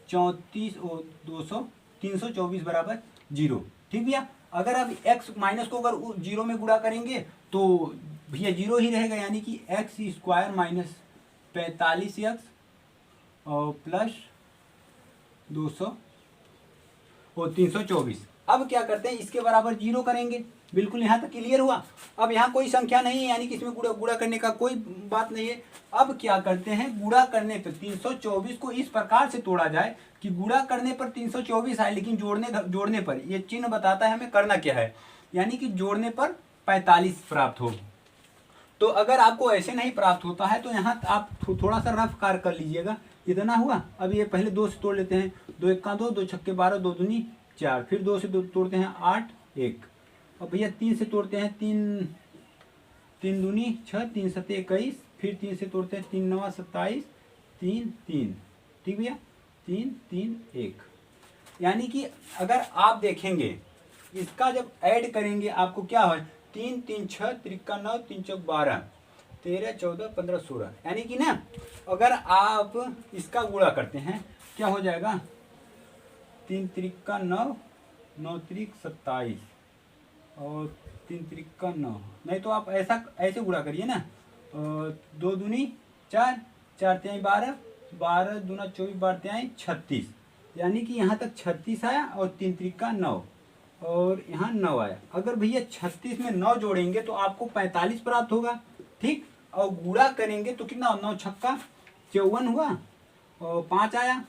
Speaker 1: 34 और 200 324 बराबर 0। ठीक भैया, अगर अब एक्स माइनस को अगर 0 में गुणा करेंगे तो भैया 0 ही रहेगा, यानी कि एक्स स्क्वायर माइनस 45x और प्लस 200 और 324। अब क्या करते हैं, इसके बराबर 0 करेंगे। बिल्कुल यहाँ तक क्लियर हुआ। अब यहाँ कोई संख्या नहीं है, यानी कि इसमें गुणा करने का कोई बात नहीं है। अब क्या करते हैं, गुणा करने पर 324 को इस प्रकार से तोड़ा जाए कि गुणा करने पर 324 आए, लेकिन जोड़ने पर ये चिन्ह बताता है हमें करना क्या है, यानी कि जोड़ने पर 45 प्राप्त हो। तो अगर आपको ऐसे नहीं प्राप्त होता है तो यहाँ आप थोड़ा सा रफ कार्य कर लीजिएगा। इतना हुआ। अब ये पहले 2 से तोड़ लेते हैं, 2 1 2, 2 छक्के 12, 2 दूनी 4, फिर 2 से तोड़ते हैं 8 1, और भैया 3 से तोड़ते हैं 3 दूनी 6, 3 7 21, फिर 3 से तोड़ते हैं 3 9 27, 3 3। ठीक भैया, 3 3 1, यानी कि अगर आप देखेंगे इसका जब ऐड करेंगे आपको क्या हो, 3 3 6 3 9 3 चौक 12 13 14 15 16, यानी कि ना अगर आप इसका गुणा करते हैं क्या हो जाएगा, 3 3 9 9 3 27 और 3 3 9, नहीं तो आप ऐसे गुणा करिए ना, 2 दूनी 4 4 3 12 12 दूना 24 12 3 36, यानी कि यहाँ तक 36 आया और 3 3 9 और यहाँ 9 आया। अगर भैया 36 में 9 जोड़ेंगे तो आपको 45 प्राप्त होगा। ठीक, और गुणा करेंगे तो कितना, 9 छक्का 54 हुआ और 5 आया,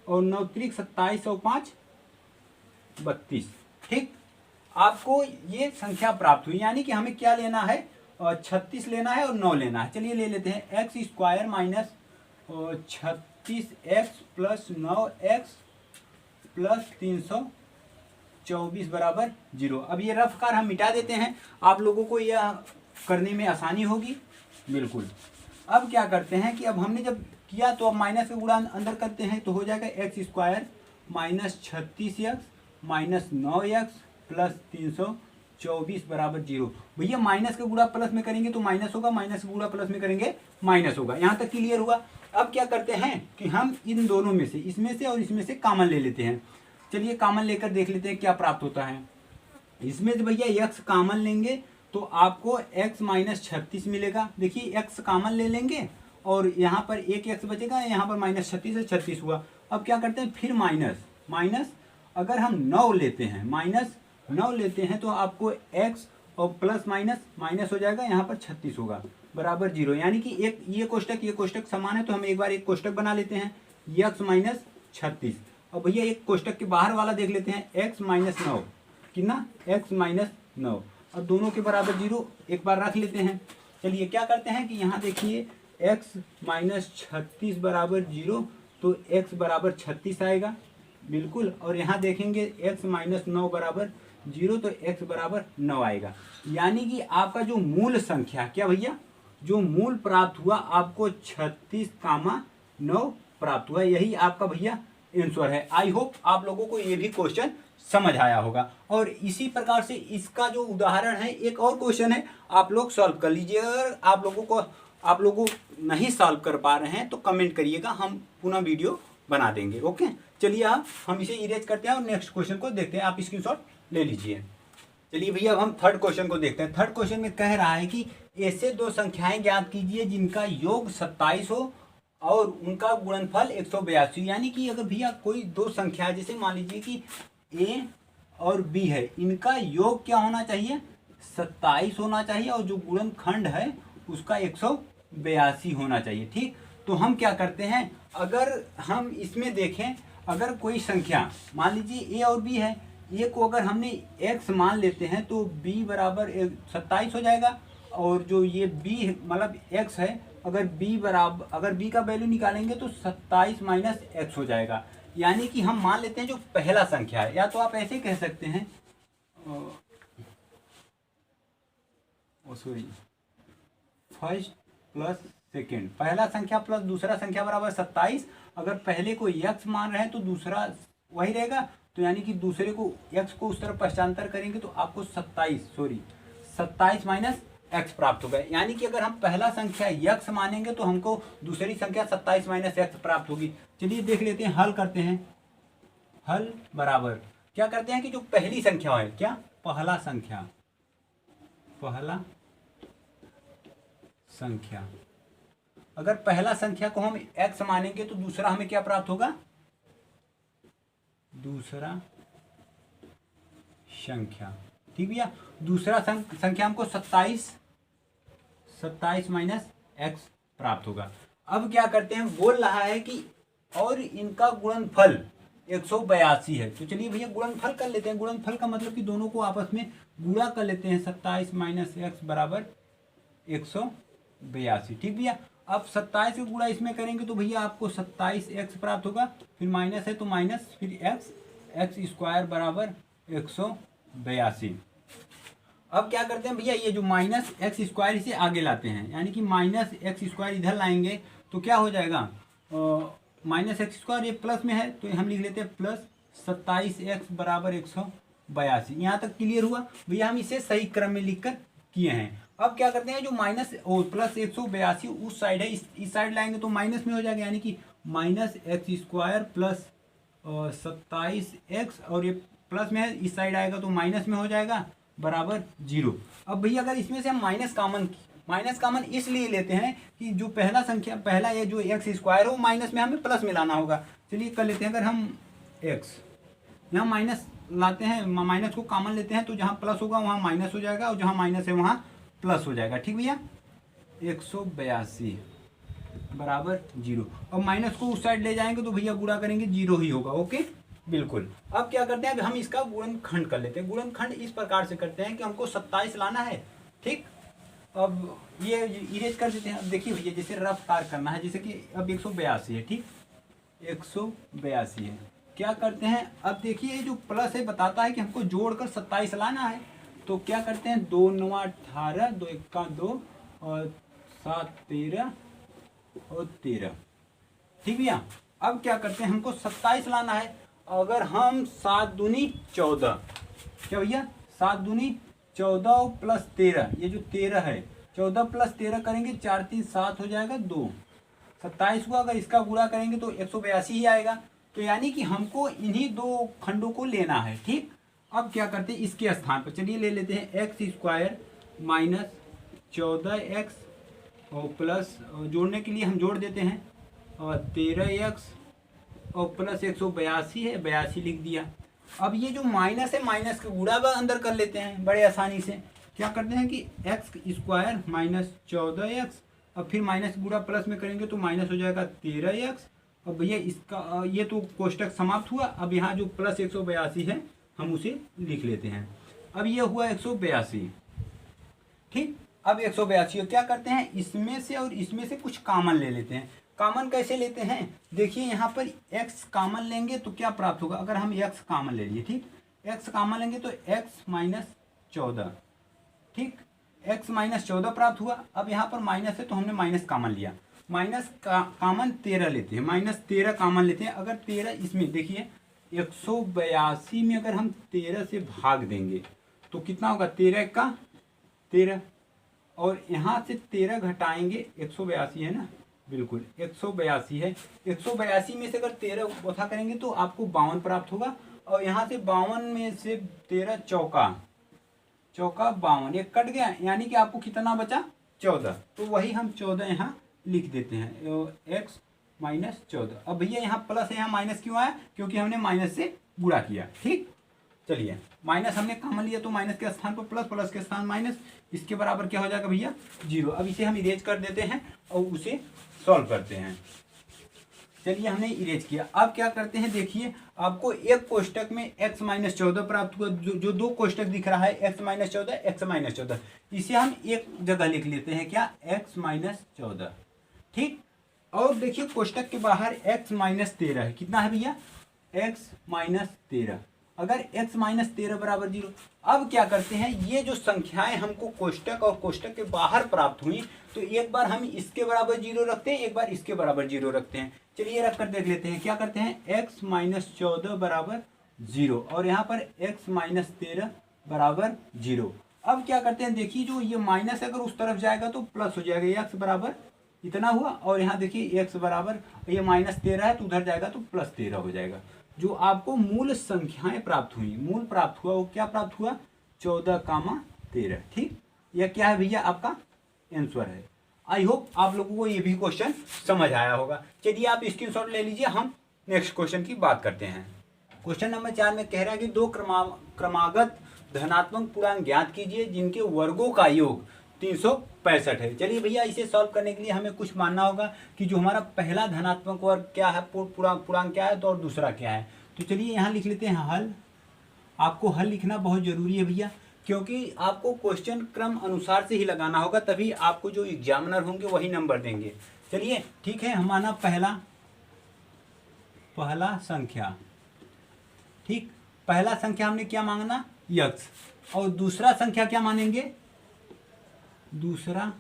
Speaker 1: और 9 3 27 और 5 32। ठीक, आपको ये संख्या प्राप्त हुई, यानी कि हमें क्या लेना है, 36 लेना है और 9 लेना है। चलिए ले लेते हैं, x square minus 36x plus 9x plus 324 बराबर 0। अब ये रफ कार हम मिटा देते हैं, आप लोगों को यह करने में आसानी होगी। बिल्कुल, अब क्या करते हैं कि अब हमने जब किया तो अब माइनस का गुणा अंदर करते हैं, तो हो जाएगा x square minus 36x minus 9x plus 324 बराबर 0। भैया माइनस का गुणा प्लस में करेंगे तो माइनस होगा, माइनस का गुणा प्लस में करेंगे माइनस होगा। यहाँ तक क्लियर हुआ। अब क्या करते हैं कि हम इन दोनों में से, इसमें से और इसमें से कॉमन ले लेते हैं। चलिए कॉमन लेकर देख लेते हैं क्या प्राप्त होता है। इसमें से भैया x कॉमन लेंगे तो आपको x माइनस 36 मिलेगा। देखिए x कॉमन ले लेंगे और यहाँ पर एक x बचेगा, यहाँ पर माइनस 36 है, 36 हुआ। अब क्या करते हैं, फिर माइनस अगर हम 9 लेते हैं, माइनस 9 लेते हैं तो आपको x और प्लस माइनस हो जाएगा, यहाँ पर 36 होगा बराबर 0। यानी कि एक ये कोष्टक समान है, तो हम एक बार एक कोष्टक बना लेते हैं, x माइनस 36। और भैया एक कोष्टक के बाहर वाला देख लेते हैं, x माइनस 9, कितना, x माइनस 9, और दोनों के बराबर 0 एक बार रख लेते हैं। चलिए क्या करते हैं कि यहाँ देखिए x माइनस 36 बराबर 0, तो x बराबर 36 आएगा। बिल्कुल, और यहाँ देखेंगे x माइनस 9 बराबर 0, तो x बराबर 9 आएगा। यानी कि आपका जो मूल संख्या, क्या भैया, जो मूल प्राप्त हुआ आपको 36,9 प्राप्त हुआ। यही आपका भैया आंसर है। आई होप आप लोगों को ये भी क्वेश्चन समझ आया होगा। और इसी प्रकार से इसका जो उदाहरण है, एक और क्वेश्चन है, आप लोग सॉल्व कर लीजिए। अगर आप लोगों नहीं सॉल्व कर पा रहे हैं तो कमेंट करिएगा, हम पुनः वीडियो बना देंगे। ओके, चलिए हम इसे इरेज करते हैं और नेक्स्ट क्वेश्चन को देखते हैं। आप स्क्रीनशॉट ले लीजिए। चलिए भैया अब हम थर्ड क्वेश्चन को देखते हैं। थर्ड क्वेश्चन में कह रहा है कि ऐसे दो संख्याएं ज्ञात कीजिए जिनका योग 27 हो और उनका गुणनफल 182। यानी कि अगर भैया कोई दो संख्या, जैसे मान लीजिए कि a और b है, इनका योग क्या होना चाहिए, 27 होना चाहिए, और जो गुणनखंड है उसका 182 होना चाहिए। ठीक, तो हम क्या करते हैं, अगर हम इसमें देखें, अगर कोई संख्या मान लीजिए a और b है, a को अगर हमने x मान लेते हैं तो b बराबर 27 हो जाएगा, और जो ये b मतलब x है, अगर b का वैल्यू निकालेंगे तो 27 माइनस एक्स हो जाएगा। यानी कि हम मान लेते हैं जो पहला संख्या है, या तो आप ऐसे कह सकते हैं सॉरी फर्स्ट प्लस सेकेंड, पहला संख्या प्लस दूसरा संख्या बराबर 27। अगर पहले को x मान रहे हैं तो दूसरा वही रहेगा, तो यानी कि दूसरे को x को उस तरफ पश्चांतर करेंगे तो आपको 27 माइनस एक्स प्राप्त होगा। यानी कि अगर हम पहला संख्या x मानेंगे तो हमको दूसरी संख्या 27 माइनस एक्स प्राप्त होगी। चलिए देख लेते हैं, हल करते हैं। हल बराबर क्या करते हैं कि जो पहली संख्या है, क्या पहला संख्या, अगर पहला संख्या को हम x मानेंगे तो दूसरा हमें क्या प्राप्त होगा, दूसरा संख्या। ठीक भैया, दूसरा संख्या हमको 27 माइनस एक्स प्राप्त होगा। अब क्या करते हैं, बोल रहा है कि और इनका गुणनफल 182 है, तो चलिए भैया गुणनफल कर लेते हैं। गुणनफल का मतलब कि दोनों को आपस में गुणा कर लेते हैं। 27 माइनस एक्स बराबर 182। ठीक भैया, अब 27 का गुणा इसमें करेंगे तो भैया आपको 27 एक्स प्राप्त होगा, फिर माइनस है तो माइनस, फिर एक्स स्क्वायर बराबर 182। अब क्या करते हैं भैया, ये जो माइनस एक्स स्क्वायर इसे आगे लाते हैं, यानी कि माइनस एक्स स्क्वायर इधर लाएंगे तो क्या हो जाएगा, माइनस एक्स स्क्वायर, ये प्लस में है तो हम लिख लेते हैं प्लस 27 एक्स बराबर 182। यहाँ तक क्लियर हुआ भैया, हम इसे सही क्रम में लिखकर किए हैं। अब क्या करते हैं, जो माइनस और प्लस 182 उस साइड है, इस साइड लाएंगे तो माइनस में हो जाएगा, यानी कि minus x square plus 27 x, और ये प्लस में है, इस साइड आएगा तो माइनस में हो जाएगा बराबर 0। अब भैया अगर इसमें से हम माइनस कॉमन इसलिए लेते हैं कि जो पहला ये जो एक्स स्क्वायर हो माइनस में हमें प्लस में लाना होगा। चलिए कर लेते हैं, अगर हम एक्स यहाँ माइनस लाते हैं, माइनस को कॉमन लेते हैं तो जहाँ प्लस होगा वहाँ माइनस हो जाएगा, और जहाँ माइनस है वहाँ प्लस हो जाएगा। ठीक भैया, 182 बराबर 0। अब माइनस को उस साइड ले जाएंगे तो भैया गुणा करेंगे 0 ही होगा। ओके बिल्कुल। अब क्या करते हैं, हम इसका गुणनखंड कर लेते हैं। गुणनखंड इस प्रकार से करते हैं कि हमको 27 लाना है। ठीक, अब ये इरेज कर देते हैं। अब देखिए भैया, जैसे रफ कार करना है, जैसे कि अब 182 है। ठीक, 182 है। क्या करते हैं, अब देखिए जो प्लस है बताता है कि हमको जोड़कर 27 लाना है, तो क्या करते हैं, 2 9 18, 2 1 2 और 7 13 और 13। ठीक भैया, अब क्या करते हैं, हमको 27 लाना है। अगर हम 7 दूनी 14, क्या भैया 7 दूनी 14 प्लस 13, ये जो 13 है, 14 प्लस 13 करेंगे 4 3 7 हो जाएगा 2। 27 को अगर इसका गुणा करेंगे तो 182 ही आएगा। तो यानी कि हमको इन्हीं दो खंडों को लेना है। ठीक, अब क्या करते हैं, इसके स्थान पर चलिए ले लेते हैं एक्स स्क्वायर माइनस 14x और प्लस, जोड़ने के लिए हम जोड़ देते हैं, और 13x और प्लस 182 है, 82 लिख दिया। अब ये जो माइनस है, माइनस का गुणा अंदर कर लेते हैं बड़े आसानी से। क्या करते हैं कि एक्स स्क्वायर माइनस 14x, अब फिर माइनस गुणा प्लस में करेंगे तो माइनस हो जाएगा 13x। अब भैया इसका ये तो कोष्टक समाप्त हुआ। अब यहाँ जो प्लस 182 है हम उसे लिख लेते हैं। अब ये हुआ 182। ठीक, अब 182 क्या करते हैं, इसमें से और इसमें से कुछ कॉमन ले लेते हैं। कॉमन कैसे लेते हैं, देखिए यहाँ पर x कॉमन लेंगे तो क्या प्राप्त होगा, अगर हम x कॉमन ले लिए, ठीक, x कॉमन लेंगे तो x माइनस 14। ठीक, x माइनस 14 प्राप्त हुआ। अब यहाँ पर माइनस है तो हमने माइनस कॉमन लिया, माइनस कॉमन 13 लेते हैं, माइनस 13 कॉमन लेते हैं। अगर 13 इसमें देखिए 182 में अगर हम 13 से भाग देंगे तो कितना होगा, 13 का 13, और यहाँ से 13 घटाएंगे, 182 है ना, बिल्कुल 182 है। 182 में से अगर 13 उठा करेंगे तो आपको 52 प्राप्त होगा, और यहाँ से 52 में से 13 चौका 52, ये कट गया, यानी कि आपको कितना बचा, 14। तो वही हम 14 यहाँ लिख देते हैं, x माइनस 14। अब भैया यहाँ प्लस है, यहाँ माइनस क्यों आया, क्योंकि हमने माइनस से गुणा किया। ठीक, चलिए माइनस हमने कॉमन लिया तो माइनस के स्थान पर प्लस, प्लस के स्थान माइनस, इसके बराबर क्या हो जाएगा भैया 0। अब इसे हम इरेज कर देते हैं और उसे सॉल्व करते हैं। चलिए हमने इरेज किया। अब क्या करते हैं, देखिए आपको एक कोष्टक में x माइनस 14 प्राप्त हुआ, जो दो कोष्टक दिख रहा है x माइनस 14 x माइनस 14, इसे हम एक जगह लिख लेते हैं, क्या, x माइनस 14, ठीक। और देखिए कोष्टक के बाहर x माइनस 13 है, कितना है भैया, x माइनस 13। अगर x माइनस 13 बराबर 0, अब क्या करते हैं, ये जो संख्याएं हमको कोष्टक और कोष्टक के बाहर प्राप्त हुई, तो एक बार हम इसके बराबर 0 रखते हैं, एक बार इसके बराबर 0 रखते हैं। चलिए रख कर देख लेते हैं, क्या करते हैं, x माइनस 14 बराबर 0 और यहाँ पर x माइनस 13 बराबर 0। अब क्या करते हैं, देखिए जो ये माइनस अगर उस तरफ जाएगा तो प्लस हो जाएगा, x बराबर इतना हुआ, और यहाँ देखिए x बराबर, ये माइनस 13 है तो उधर जाएगा तो प्लस 13 हो जाएगा। जो आपको मूल संख्याएं प्राप्त हुई, मूल प्राप्त हुआ, वो क्या प्राप्त हुआ, 14,13, ठीक। यह क्या है भैया, आपका आंसर है। आई होप आप लोगों को ये भी क्वेश्चन समझ आया होगा। चलिए आप स्क्रीनशॉट ले लीजिए, हम नेक्स्ट क्वेश्चन की बात करते हैं। क्वेश्चन नंबर 4 में कह रहा है कि दो क्रमागत धनात्मक पूर्णांक ज्ञात कीजिए जिनके वर्गों का योग 365 है। चलिए भैया इसे सॉल्व करने के लिए हमें कुछ मानना होगा कि जो हमारा पहला धनात्मक वर्ग क्या है, पूर्णांक क्या है, तो और दूसरा क्या है। तो चलिए यहाँ लिख लेते हैं हल। आपको हल लिखना बहुत जरूरी है भैया, क्योंकि आपको क्वेश्चन क्रम अनुसार से ही लगाना होगा, तभी आपको जो एग्जामिनर होंगे वही नंबर देंगे। चलिए ठीक है, हमारा पहला संख्या, ठीक, पहला संख्या हमने क्या मांगना, यक्स, और दूसरा संख्या क्या मानेंगे, दूसरा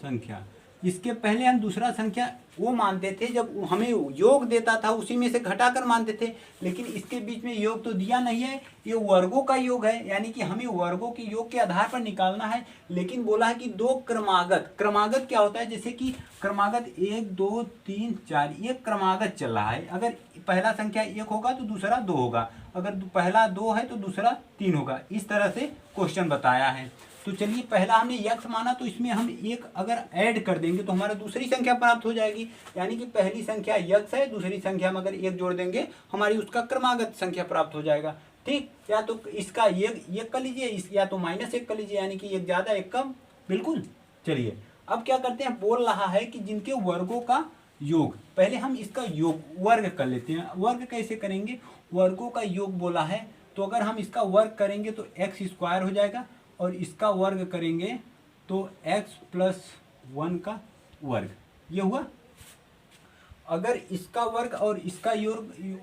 Speaker 1: संख्या। इसके पहले हम दूसरा संख्या वो मानते थे जब हमें योग देता था, उसी में से घटाकर मानते थे, लेकिन इसके बीच में योग तो दिया नहीं है, ये वर्गों का योग है, यानी कि हमें वर्गों के योग के आधार पर निकालना है। लेकिन बोला है कि दो क्रमागत क्या होता है, जैसे कि क्रमागत 1 2 3 4, ये क्रमागत चल रहा है। अगर पहला संख्या 1 होगा तो दूसरा 2 होगा, अगर पहला 2 है तो दूसरा 3 होगा, इस तरह से क्वेश्चन बताया है। तो चलिए पहला हमने यक्स माना, तो इसमें हम एक अगर ऐड कर देंगे तो हमारा दूसरी संख्या प्राप्त हो जाएगी, यानी कि पहली संख्या यक्स है, दूसरी संख्या में अगर एक जोड़ देंगे हमारी उसका क्रमागत संख्या प्राप्त हो जाएगा, ठीक। या तो इसका एक कर लीजिए, या तो -1 कर लीजिए, यानी कि एक ज़्यादा एक कम, बिल्कुल। चलिए अब क्या करते हैं, बोल रहा है कि जिनके वर्गों का योग, पहले हम इसका योग वर्ग कर लेते हैं। वर्ग कैसे करेंगे, वर्गों का योग बोला है, तो अगर हम इसका वर्ग करेंगे तो x² हो जाएगा, और इसका वर्ग करेंगे तो x+1 का वर्ग, ये हुआ। अगर इसका वर्ग और इसका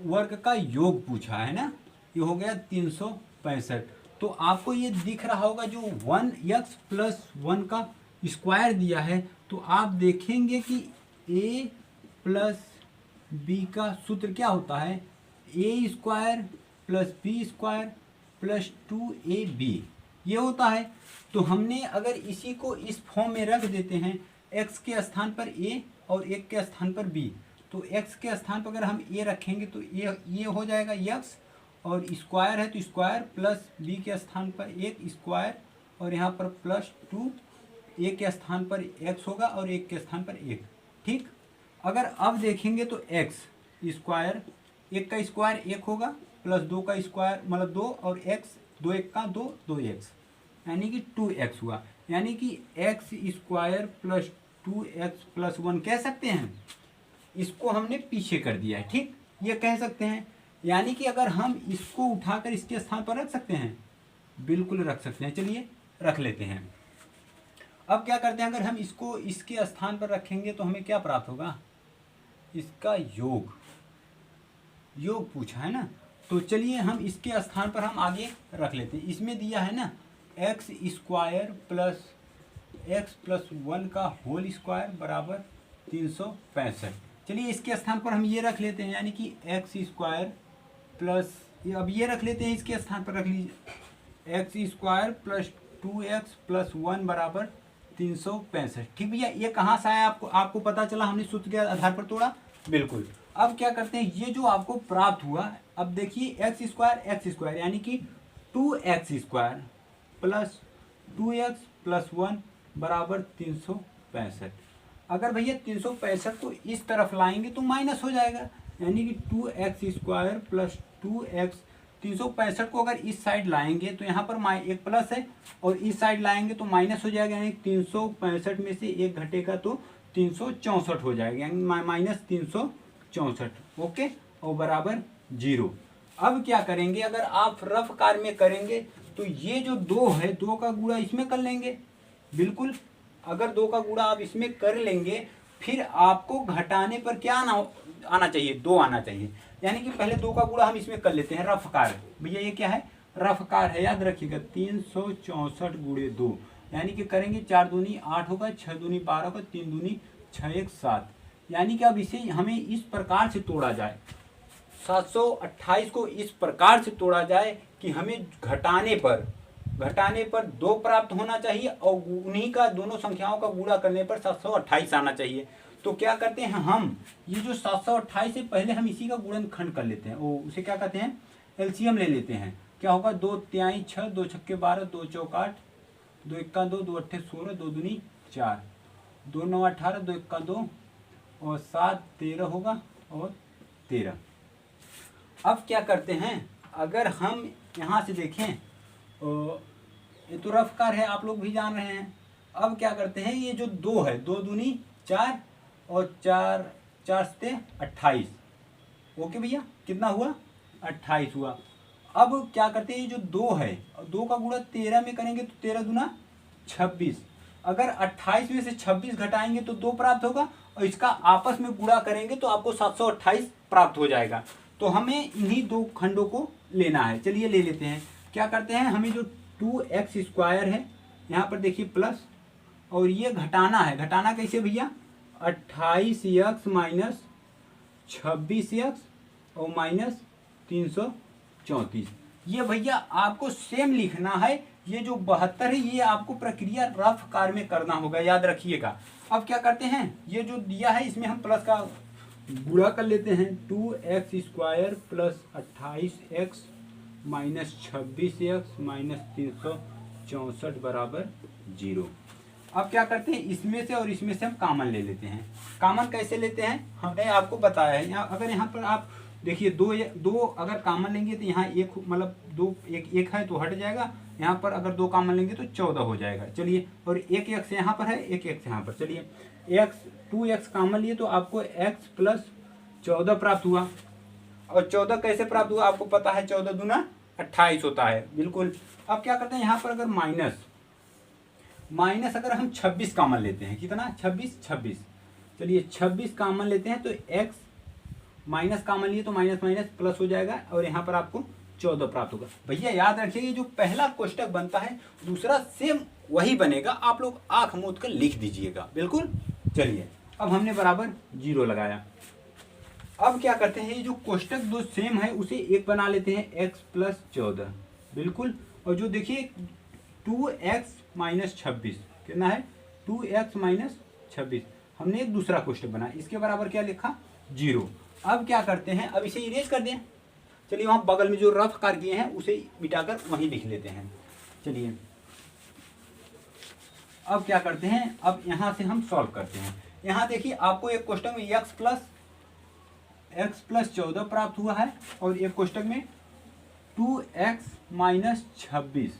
Speaker 1: वर्ग का योग पूछा है ना, ये हो गया 365। तो आपको ये दिख रहा होगा जो 1x+1 का स्क्वायर दिया है, तो आप देखेंगे कि a + b का सूत्र क्या होता है, a² + b² + 2ab, ये होता है। तो हमने अगर इसी को इस फॉर्म में रख देते हैं, x के स्थान पर a और 1 के स्थान पर b, तो x के स्थान पर अगर हम a रखेंगे तो ये हो जाएगा x, और स्क्वायर है तो स्क्वायर, प्लस b के स्थान पर 1 स्क्वायर, और यहाँ पर +2, a के स्थान पर x होगा और 1 के स्थान पर 1, ठीक। अगर अब देखेंगे तो x², 1 का स्क्वायर 1 होगा, +2 का स्क्वायर मतलब 2, और x 2 1 का 2, 2x, यानी कि 2x हुआ, यानी कि x² + 2x + 1 कह सकते हैं। इसको हमने पीछे कर दिया है, ठीक, ये कह सकते हैं। यानी कि अगर हम इसको उठाकर इसके स्थान पर रख सकते हैं, बिल्कुल रख सकते हैं। चलिए रख लेते हैं। अब क्या करते हैं, अगर हम इसको इसके स्थान पर रखेंगे तो हमें क्या प्राप्त होगा, इसका योग पूछा है ना, तो चलिए हम इसके स्थान पर हम आगे रख लेते हैं। इसमें दिया है ना x² + x+1 का होल स्क्वायर बराबर 365। चलिए इसके स्थान पर हम ये रख लेते हैं, यानी कि x² प्लस, अब ये रख लेते हैं, इसके स्थान पर रख लीजिए x² + 2x + 1 बराबर 365, ठीक भैया। ये कहाँ से आया, आपको पता चला, हमने सूत्र के आधार पर तोड़ा, बिल्कुल। अब क्या करते हैं, ये जो आपको प्राप्त हुआ, अब देखिए x² यानी कि 2x² + 2x + 1 बराबर 365। अगर भैया 365 को इस तरफ लाएंगे तो माइनस हो जाएगा, यानी कि 2x² + 2x, 365 को अगर इस साइड लाएंगे तो यहाँ पर एक प्लस है, और इस साइड लाएंगे तो माइनस हो जाएगा, यानी 365 में से एक घटेगा तो 364 हो जाएगा, यानी -364। 64 ओके और बराबर 0। अब क्या करेंगे, अगर आप रफ कार में करेंगे तो ये जो 2 है 2 का गुणा इसमें कर लेंगे। बिल्कुल, अगर 2 का गुणा आप इसमें कर लेंगे फिर आपको घटाने पर क्या आना चाहिए, 2 आना चाहिए। यानी कि पहले 2 का गुणा हम इसमें कर लेते हैं रफ कार। भैया ये क्या है, रफ कार है, याद रखिएगा 364 गुणे 2, यानी कि करेंगे 4 दूनी 8 होगा, 6 दूनी 12 होगा, 3 दूनी 6 1 7। यानी कि अब इसे हमें इस प्रकार से तोड़ा जाए, 728 को इस प्रकार से तोड़ा जाए कि हमें घटाने पर 2 प्राप्त होना चाहिए और उन्हीं का दोनों संख्याओं का गुणा करने पर 728 आना चाहिए। तो क्या करते हैं हम, ये जो 728 है पहले हम इसी का गुणनखंड कर लेते हैं, वो उसे क्या कहते हैं, एलसीएम ले लेते हैं। क्या होगा, 2 तिहाई 6, 2 छक्के 12, 2 चौक 8, 2 इक्का 2, 2 अट्ठे 16, 2 दूनी 4, 2 9 18, 2 इक्का 2 और 7 13 होगा और 13। अब क्या करते हैं, अगर हम यहाँ से देखें ये तो रफ कार है, आप लोग भी जान रहे हैं। अब क्या करते हैं, ये जो 2 है 2 दूनी 4 और 4 4 से 28, ओके भैया कितना हुआ, 28 हुआ। अब क्या करते हैं, ये जो 2 है 2 का गुणा 13 में करेंगे तो 13 दूना 26। अगर 28 में से 26 घटाएंगे तो 2 प्राप्त होगा और इसका आपस में गुणा करेंगे तो आपको 728 प्राप्त हो जाएगा। तो हमें इन्हीं 2 खंडों को लेना है। चलिए ले लेते हैं। क्या करते हैं, हमें जो 2x² है यहाँ पर देखिए प्लस, और ये घटाना है। घटाना कैसे भैया, 28x माइनस 26x और माइनस 334। ये भैया आपको सेम लिखना है। ये जो 72 है ये आपको प्रक्रिया रफ कार में करना होगा, याद रखिएगा। अब क्या करते हैं, ये जो दिया है इसमें हम प्लस का गुणा कर लेते हैं। 2x² plus 28x minus 26x minus 364 बराबर 0। अब क्या करते हैं, इसमें से और इसमें से हम कॉमन ले लेते हैं। कॉमन कैसे लेते हैं हमने आपको बताया है। यहाँ अगर यहाँ पर आप देखिए 2 अगर कॉमन लेंगे तो यहाँ एक मतलब 2 एक है तो हट जाएगा। यहाँ पर अगर 2 कॉमन लेंगे तो 14 हो जाएगा। चलिए, और एक x यहाँ पर है, एक x यहाँ पर। चलिए x 2x कॉमन लिए तो आपको x प्लस 14 प्राप्त हुआ। और 14 कैसे प्राप्त हुआ आपको पता है, 14 दूना 28 होता है। बिल्कुल। अब क्या करते हैं, यहाँ पर अगर माइनस अगर हम 26 कॉमन लेते हैं, कितना 26। चलिए 26 कॉमन लेते हैं तो x माइनस कॉमन लिए तो माइनस माइनस प्लस हो जाएगा और यहाँ पर आपको 14 प्राप्त होगा। भैया याद रखिए, ये जो पहला कोष्टक बनता है दूसरा सेम वही बनेगा। आप लोग आंख मूंद कर लिख दीजिएगा। बिल्कुल। चलिए, अब हमने बराबर 0 लगाया। अब क्या करते हैं, ये जो कोष्टक दो सेम है उसे एक बना लेते हैं, x प्लस 14। बिल्कुल। और जो देखिए 2x माइनस 26 कितना है, 2x माइनस 26, हमने एक दूसरा कोष्टक बना, इसके बराबर क्या लिखा, 0। अब क्या करते हैं, अब इसे इरेज कर दें। चलिए वहाँ बगल में जो रफ कार किए हैं उसे मिटाकर वहीं लिख लेते हैं। चलिए अब क्या करते हैं, अब यहाँ से हम सॉल्व करते हैं। यहाँ देखिए आपको एक कोष्टक में x प्लस 14 प्राप्त हुआ है और एक कोष्टक में 2x माइनस 26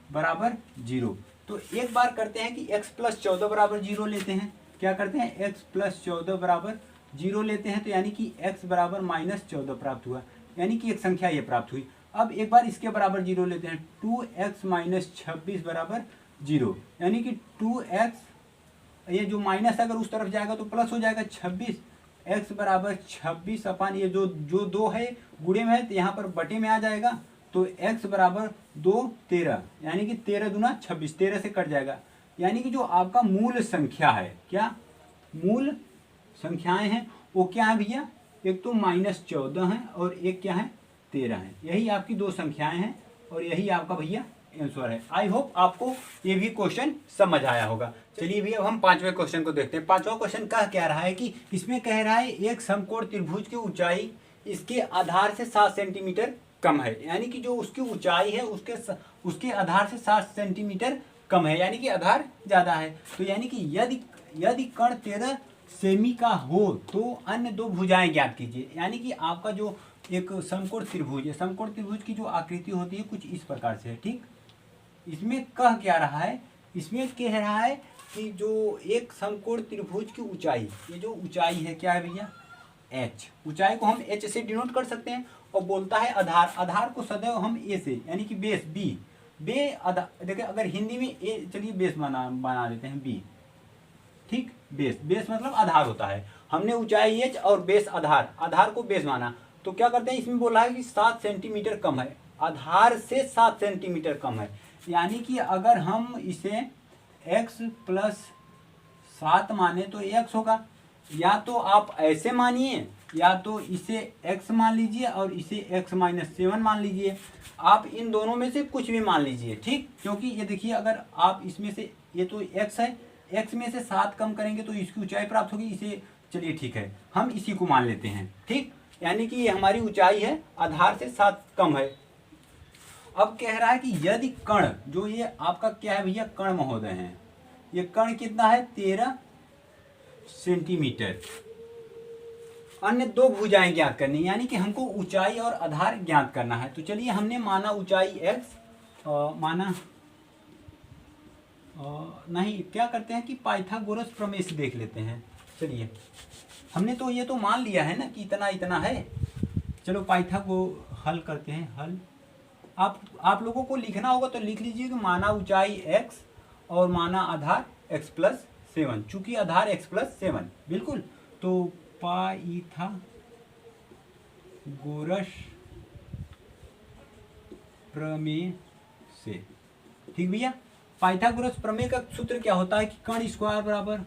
Speaker 1: बराबर 0। तो एक बार करते हैं कि x प्लस 14 बराबर 0 लेते हैं। क्या करते हैं, x प्लस 14 बराबर 0 लेते हैं तो यानी कि x बराबर माइनस 14 प्राप्त हुआ, यानी कि एक संख्या ये प्राप्त हुई। अब एक बार इसके बराबर 0 लेते हैं, 2x माइनस 26 बराबर 0, यानी कि 2x, ये जो माइनस अगर उस तरफ जाएगा तो प्लस हो जाएगा 26, x बराबर 26 अपन ये जो 2 है गुणे में है तो यहाँ पर बटे में आ जाएगा, तो x बराबर 2 13, यानी कि 13 दूना 26, 13 से कट जाएगा। यानी कि जो आपका मूल संख्या है, क्या मूल संख्याएं हैं वो क्या है भैया, एक तो माइनस 14 है और एक क्या है 13 है। यही आपकी 2 संख्याएं हैं और यही आपका भैया आंसर है। आई होप आपको ये भी क्वेश्चन समझ आया होगा। चलिए भैया अब हम 5वें क्वेश्चन को देखते हैं। 5वां क्वेश्चन कह रहा है कि इसमें कह रहा है एक समकोण त्रिभुज की ऊंचाई इसके आधार से 7 सेंटीमीटर कम है, यानी कि जो उसकी ऊंचाई है उसके आधार से 7 सेंटीमीटर कम है, यानी कि आधार ज्यादा है। तो यानी कि यदि कर्ण 13 सेमी का हो तो अन्य 2 भुजाएं ज्ञात कीजिए। यानी कि आपका जो एक समकोण त्रिभुज है, समकोण त्रिभुज की जो आकृति होती है कुछ इस प्रकार से है। ठीक, इसमें कह क्या रहा है, इसमें कह रहा है कि जो एक समकोण त्रिभुज की ऊंचाई, ये जो ऊंचाई है क्या है भैया, एच, ऊंचाई को हम एच से डिनोट कर सकते हैं। और बोलता है आधार, आधार को सदैव हम ए से यानी कि बेस बी, देखिए अगर हिंदी में ए, चलिए बेस बना देते हैं बी, ठीक। बेस, बेस मतलब आधार होता है। हमने ऊंचाई एच और बेस आधार, आधार को बेस माना, तो क्या करते हैं, इसमें बोला है कि 7 सेंटीमीटर कम है, आधार से 7 सेंटीमीटर कम है। यानी कि अगर हम इसे x प्लस 7 माने तो x होगा। या तो आप ऐसे मानिए, या तो इसे x मान लीजिए और इसे x माइनस 7 मान लीजिए। आप इन दोनों में से कुछ भी मान लीजिए, ठीक। क्योंकि ये देखिए अगर आप इसमें से, ये तो x है, x में से 7 कम करेंगे तो इसकी ऊंचाई प्राप्त होगी, इसे चलिए ठीक है हम इसी को मान लेते हैं, ठीक। यानी कि ये हमारी ऊंचाई है, आधार से 7 कम है। अब कह रहा है कि यदि कण, जो ये आपका क्या है भैया, कण महोदय हैं, ये कण कितना है 13 सेंटीमीटर, अन्य दो भुजाएं ज्ञात करनी, यानी कि हमको ऊंचाई और आधार ज्ञात करना है। तो चलिए हमने माना ऊंचाई x, माना नहीं, क्या करते हैं कि पाइथागोरस प्रमेय से देख लेते हैं। चलिए हमने तो ये तो मान लिया है ना कि इतना इतना है, चलो पाइथागो हल करते हैं। हल आप लोगों को लिखना होगा तो लिख लीजिए कि माना ऊंचाई x और माना आधार x प्लस 7, चूंकि आधार x प्लस 7, बिल्कुल। तो पाइथागोरस प्रमेय से, ठीक भैया। पाइथागोरस प्रमेय का सूत्र क्या होता है कि कण स्क्वायर बराबर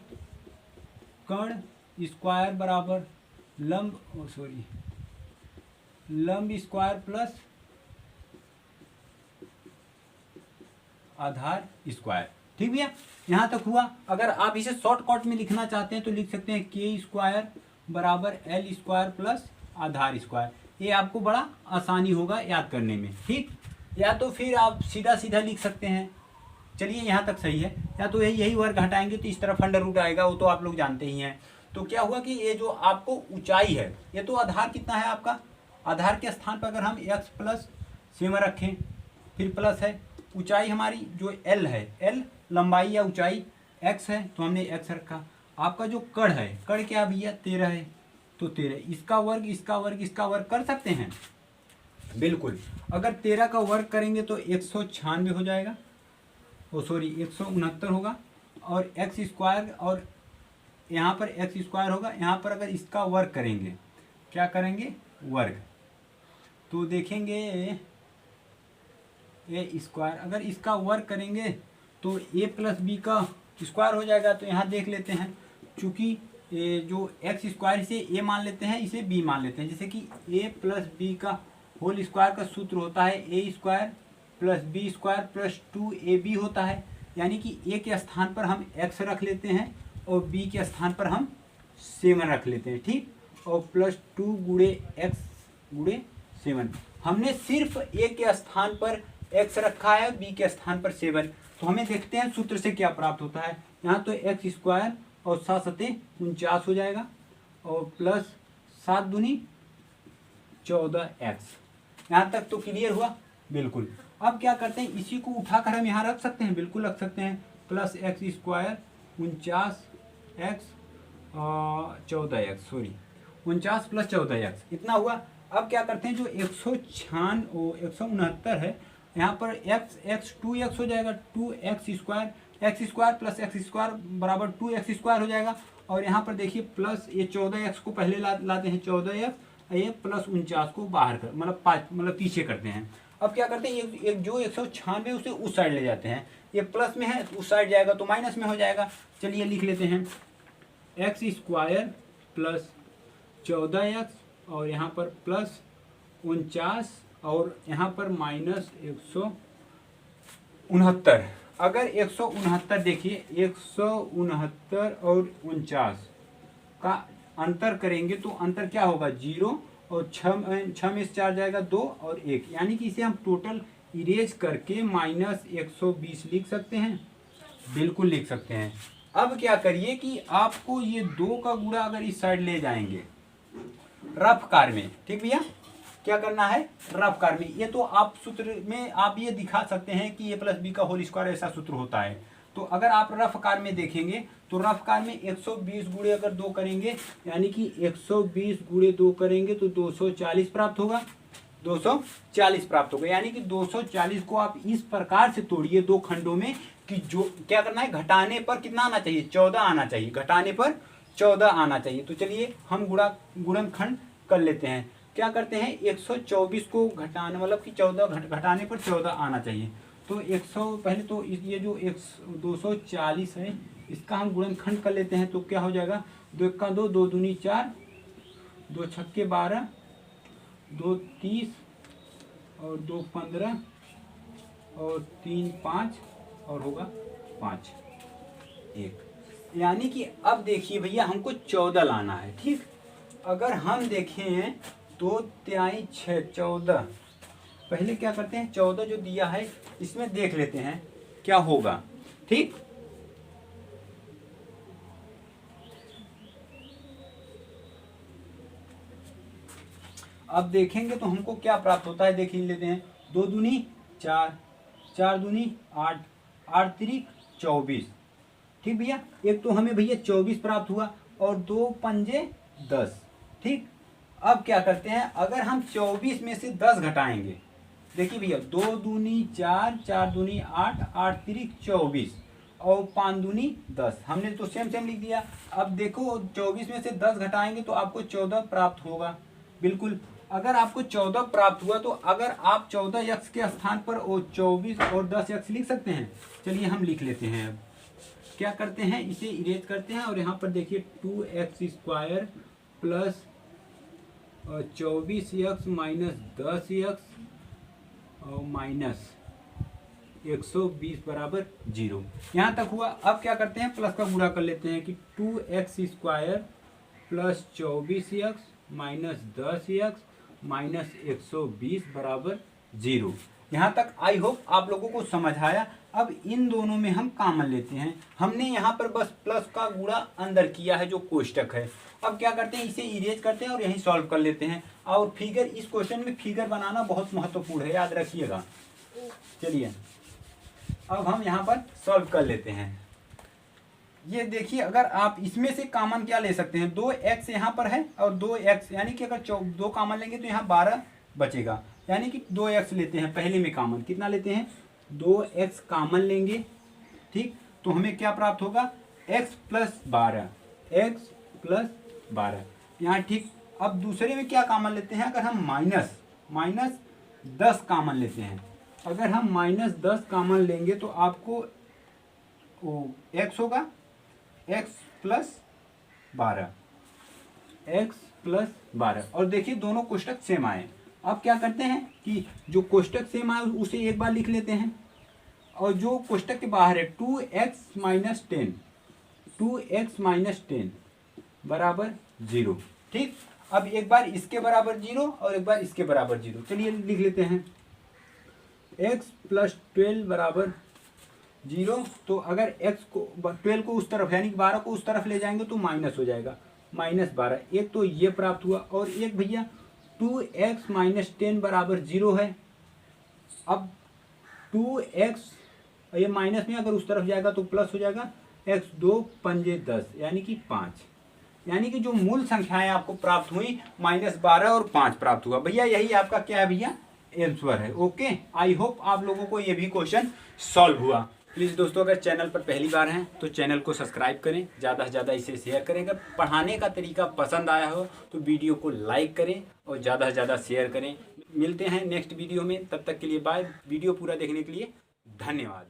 Speaker 1: लंब स्क्वायर प्लस आधार स्क्वायर, ठीक भैया। यहाँ तक हुआ। अगर आप इसे शॉर्टकट में लिखना चाहते हैं तो लिख सकते हैं के स्क्वायर बराबर एल स्क्वायर प्लस आधार स्क्वायर। ये आपको बड़ा आसानी होगा याद करने में, ठीक। या तो फिर आप सीधा सीधा लिख सकते हैं, चलिए यहाँ तक सही है। या तो यही वर्ग हटाएंगे तो इस तरफ अंडर रूट आएगा, वो तो आप लोग जानते ही हैं। तो क्या हुआ कि ये जो आपको ऊंचाई है, ये तो आधार कितना है आपका, आधार के स्थान पर अगर हम x प्लस 7 रखें, फिर प्लस है ऊंचाई हमारी जो l है, l लंबाई या ऊंचाई x है, तो हमने x रखा। आपका जो कण है, कण क्या भैया 13 है, तो 13, इसका वर्ग कर सकते हैं, बिल्कुल। अगर 13 का वर्ग करेंगे तो 196 हो जाएगा, 169 होगा। और एक्स स्क्वायर, और यहाँ पर एक्स स्क्वायर होगा, यहाँ पर अगर इसका वर्ग करेंगे, क्या करेंगे वर्ग, तो देखेंगे ए स्क्वायर, अगर इसका वर्ग करेंगे तो ए प्लस बी का स्क्वायर हो जाएगा। तो यहाँ देख लेते हैं, चूँकि जो एक्स स्क्वायर इसे ए मान लेते हैं, इसे बी मान लेते हैं। जैसे कि ए प्लस बी का होल स्क्वायर का सूत्र होता है A square plus B square plus 2ab होता है। यानी कि ए के स्थान पर हम x रख लेते हैं और b के स्थान पर हम 7 रख लेते हैं, ठीक। और प्लस 2 गुणे x गुणे 7, हमने सिर्फ a के स्थान पर x रखा है, b के स्थान पर 7। तो हमें देखते हैं सूत्र से क्या प्राप्त होता है। यहाँ तो एक्स स्क्वायर और 7 सते 49 हो जाएगा, और प्लस 7 दूनी 14x। यहाँ तक तो क्लियर हुआ, बिल्कुल। अब क्या करते हैं, इसी को उठाकर हम यहाँ रख सकते हैं, बिल्कुल रख सकते हैं। Plus x square 49x 14x, 49 plus 14x, इतना हुआ। अब क्या करते हैं, जो 169 है, यहाँ पर x 2x हो जाएगा, 2x square plus x square बराबर 2x स्क्वायर हो जाएगा। और यहाँ पर देखिए प्लस ये 14x को पहले लाते हैं 14x, ये प्लस 49 को बाहर कर मतलब पीछे करते हैं। अब क्या करते हैं, एक जो 196 उसे उस साइड ले जाते हैं, ये प्लस में है तो उस साइड जाएगा तो माइनस में हो जाएगा। चलिए लिख लेते हैं एक्स स्क्वायर प्लस 14x और यहाँ पर प्लस 49 और यहाँ पर माइनस 169। अगर 169 देखिए 169 और 49 का अंतर करेंगे तो अंतर क्या होगा 0, और 6 में से 4 जाएगा 2 और 1, यानी कि इसे हम टोटल इरेज करके माइनस 120 लिख सकते हैं, बिल्कुल लिख सकते हैं। अब क्या करिए कि आपको ये 2 का गुणा अगर इस साइड ले जाएंगे रफ कार में, ठीक भैया, क्या करना है रफ कार में। ये तो आप सूत्र में आप ये दिखा सकते हैं कि ए प्लस बी का होल स्क्वायर ऐसा सूत्र होता है। तो अगर आप रफ आकार में देखेंगे तो रफ आकार में 120 गुणे अगर 2 करेंगे, यानी कि 120 गुणे 2 करेंगे तो 240 प्राप्त होगा, 240 प्राप्त होगा। यानी कि 240 को आप इस प्रकार से तोड़िए दो खंडों में कि जो क्या करना है, घटाने पर कितना आना चाहिए, 14 आना चाहिए, घटाने पर 14 आना चाहिए। तो चलिए हम गुणनखंड कर लेते हैं। क्या करते हैं, 124 को घटाने मतलब कि 14 घटाने पर 14 आना चाहिए। तो 100 पहले तो ये जो 240 है इसका हम गुणनखंड कर लेते हैं। तो क्या हो जाएगा, 2 1 2, 2 दूनी 4, 2 6 12, 2 30 और 2 15 और 3 5 और होगा 5 1। यानी कि अब देखिए भैया हमको 14 लाना है। ठीक, अगर हम देखें 2 तिहाई 6 14, पहले क्या करते हैं 14 जो दिया है इसमें देख लेते हैं क्या होगा। ठीक, अब देखेंगे तो हमको क्या प्राप्त होता है, देख लेते हैं। 2 दूनी 4, 4 दूनी 8, 8 3 24। ठीक भैया, एक तो हमें भैया 24 प्राप्त हुआ और 2 पंजे 10। ठीक, अब क्या करते हैं, अगर हम 24 में से 10 घटाएंगे, देखिए भैया 2 दूनी 4, 4 दूनी 8, 8 3 24 और 5 दूनी 10, हमने तो सेम सेम लिख दिया। अब देखो 24 में से 10 घटाएंगे तो आपको 14 प्राप्त होगा। बिल्कुल, अगर आपको 14 प्राप्त हुआ तो अगर आप 14 यक्स के स्थान पर वो 24 और 10 यक्स लिख सकते हैं। चलिए हम लिख लेते हैं। अब क्या करते हैं, इसे इरेज करते हैं और यहाँ पर देखिए 2x² plus 24x minus 10x और माइनस 120 बराबर 0। यहाँ तक हुआ। अब क्या करते हैं, प्लस का गुणा कर लेते हैं कि 2x² plus 24x minus 10x minus 120 बराबर 0। यहाँ तक आई होप आप लोगों को समझ आया। अब इन दोनों में हम कॉमन लेते हैं। हमने यहाँ पर बस प्लस का गुणा अंदर किया है जो कोष्टक है। अब क्या करते हैं, इसे इरेज करते हैं और यहीं सॉल्व कर लेते हैं। और फिगर, इस क्वेश्चन में फिगर बनाना बहुत महत्वपूर्ण है, याद रखिएगा। चलिए अब हम यहाँ पर सॉल्व कर लेते हैं। ये देखिए, अगर आप इसमें से कॉमन क्या ले सकते हैं, 2x यहाँ पर है और 2x, यानी कि अगर 2 कॉमन लेंगे तो यहाँ 12 बचेगा। यानी कि 2x लेते हैं पहले में कॉमन, कितना लेते हैं, 2x कॉमन लेंगे। ठीक, तो हमें क्या प्राप्त होगा, x प्लस 12, x प्लस 12 यहाँ। ठीक, अब दूसरे में क्या कॉमन लेते हैं, अगर हम माइनस 10 कॉमन लेते हैं। अगर हम माइनस 10 कॉमन लेंगे तो आपको x होगा, x प्लस 12, x प्लस 12। और देखिए दोनों कोष्टक सेम आए। अब क्या करते हैं कि जो कोष्टक सेम आए उसे एक बार लिख लेते हैं और जो कोष्टक के बाहर है 2x माइनस 10, 2x माइनस 10 बराबर 0। ठीक, अब एक बार इसके बराबर 0 और एक बार इसके बराबर 0। चलिए लिख लेते हैं, x प्लस 12 बराबर 0। तो अगर x को 12 को उस तरफ यानी 12 को उस तरफ ले जाएंगे तो माइनस हो जाएगा, माइनस 12। एक तो ये प्राप्त हुआ और एक भैया 2x माइनस 10 बराबर 0 है। अब 2x ये माइनस में अगर उस तरफ जाएगा तो प्लस हो जाएगा, x 2 पंजे 10 यानी कि 5। यानी कि जो मूल संख्याएं आपको प्राप्त हुई -12 और 5 प्राप्त हुआ। भैया यही आपका क्या है भैया, आंसर है। ओके, आई होप आप लोगों को ये भी क्वेश्चन सॉल्व हुआ। प्लीज़ दोस्तों, अगर चैनल पर पहली बार हैं तो चैनल को सब्सक्राइब करें, ज़्यादा से ज़्यादा इसे शेयर करें। अगर पढ़ाने का तरीका पसंद आया हो तो वीडियो को लाइक करें और ज़्यादा से ज़्यादा शेयर करें। मिलते हैं नेक्स्ट वीडियो में, तब तक के लिए बाय। वीडियो पूरा देखने के लिए धन्यवाद।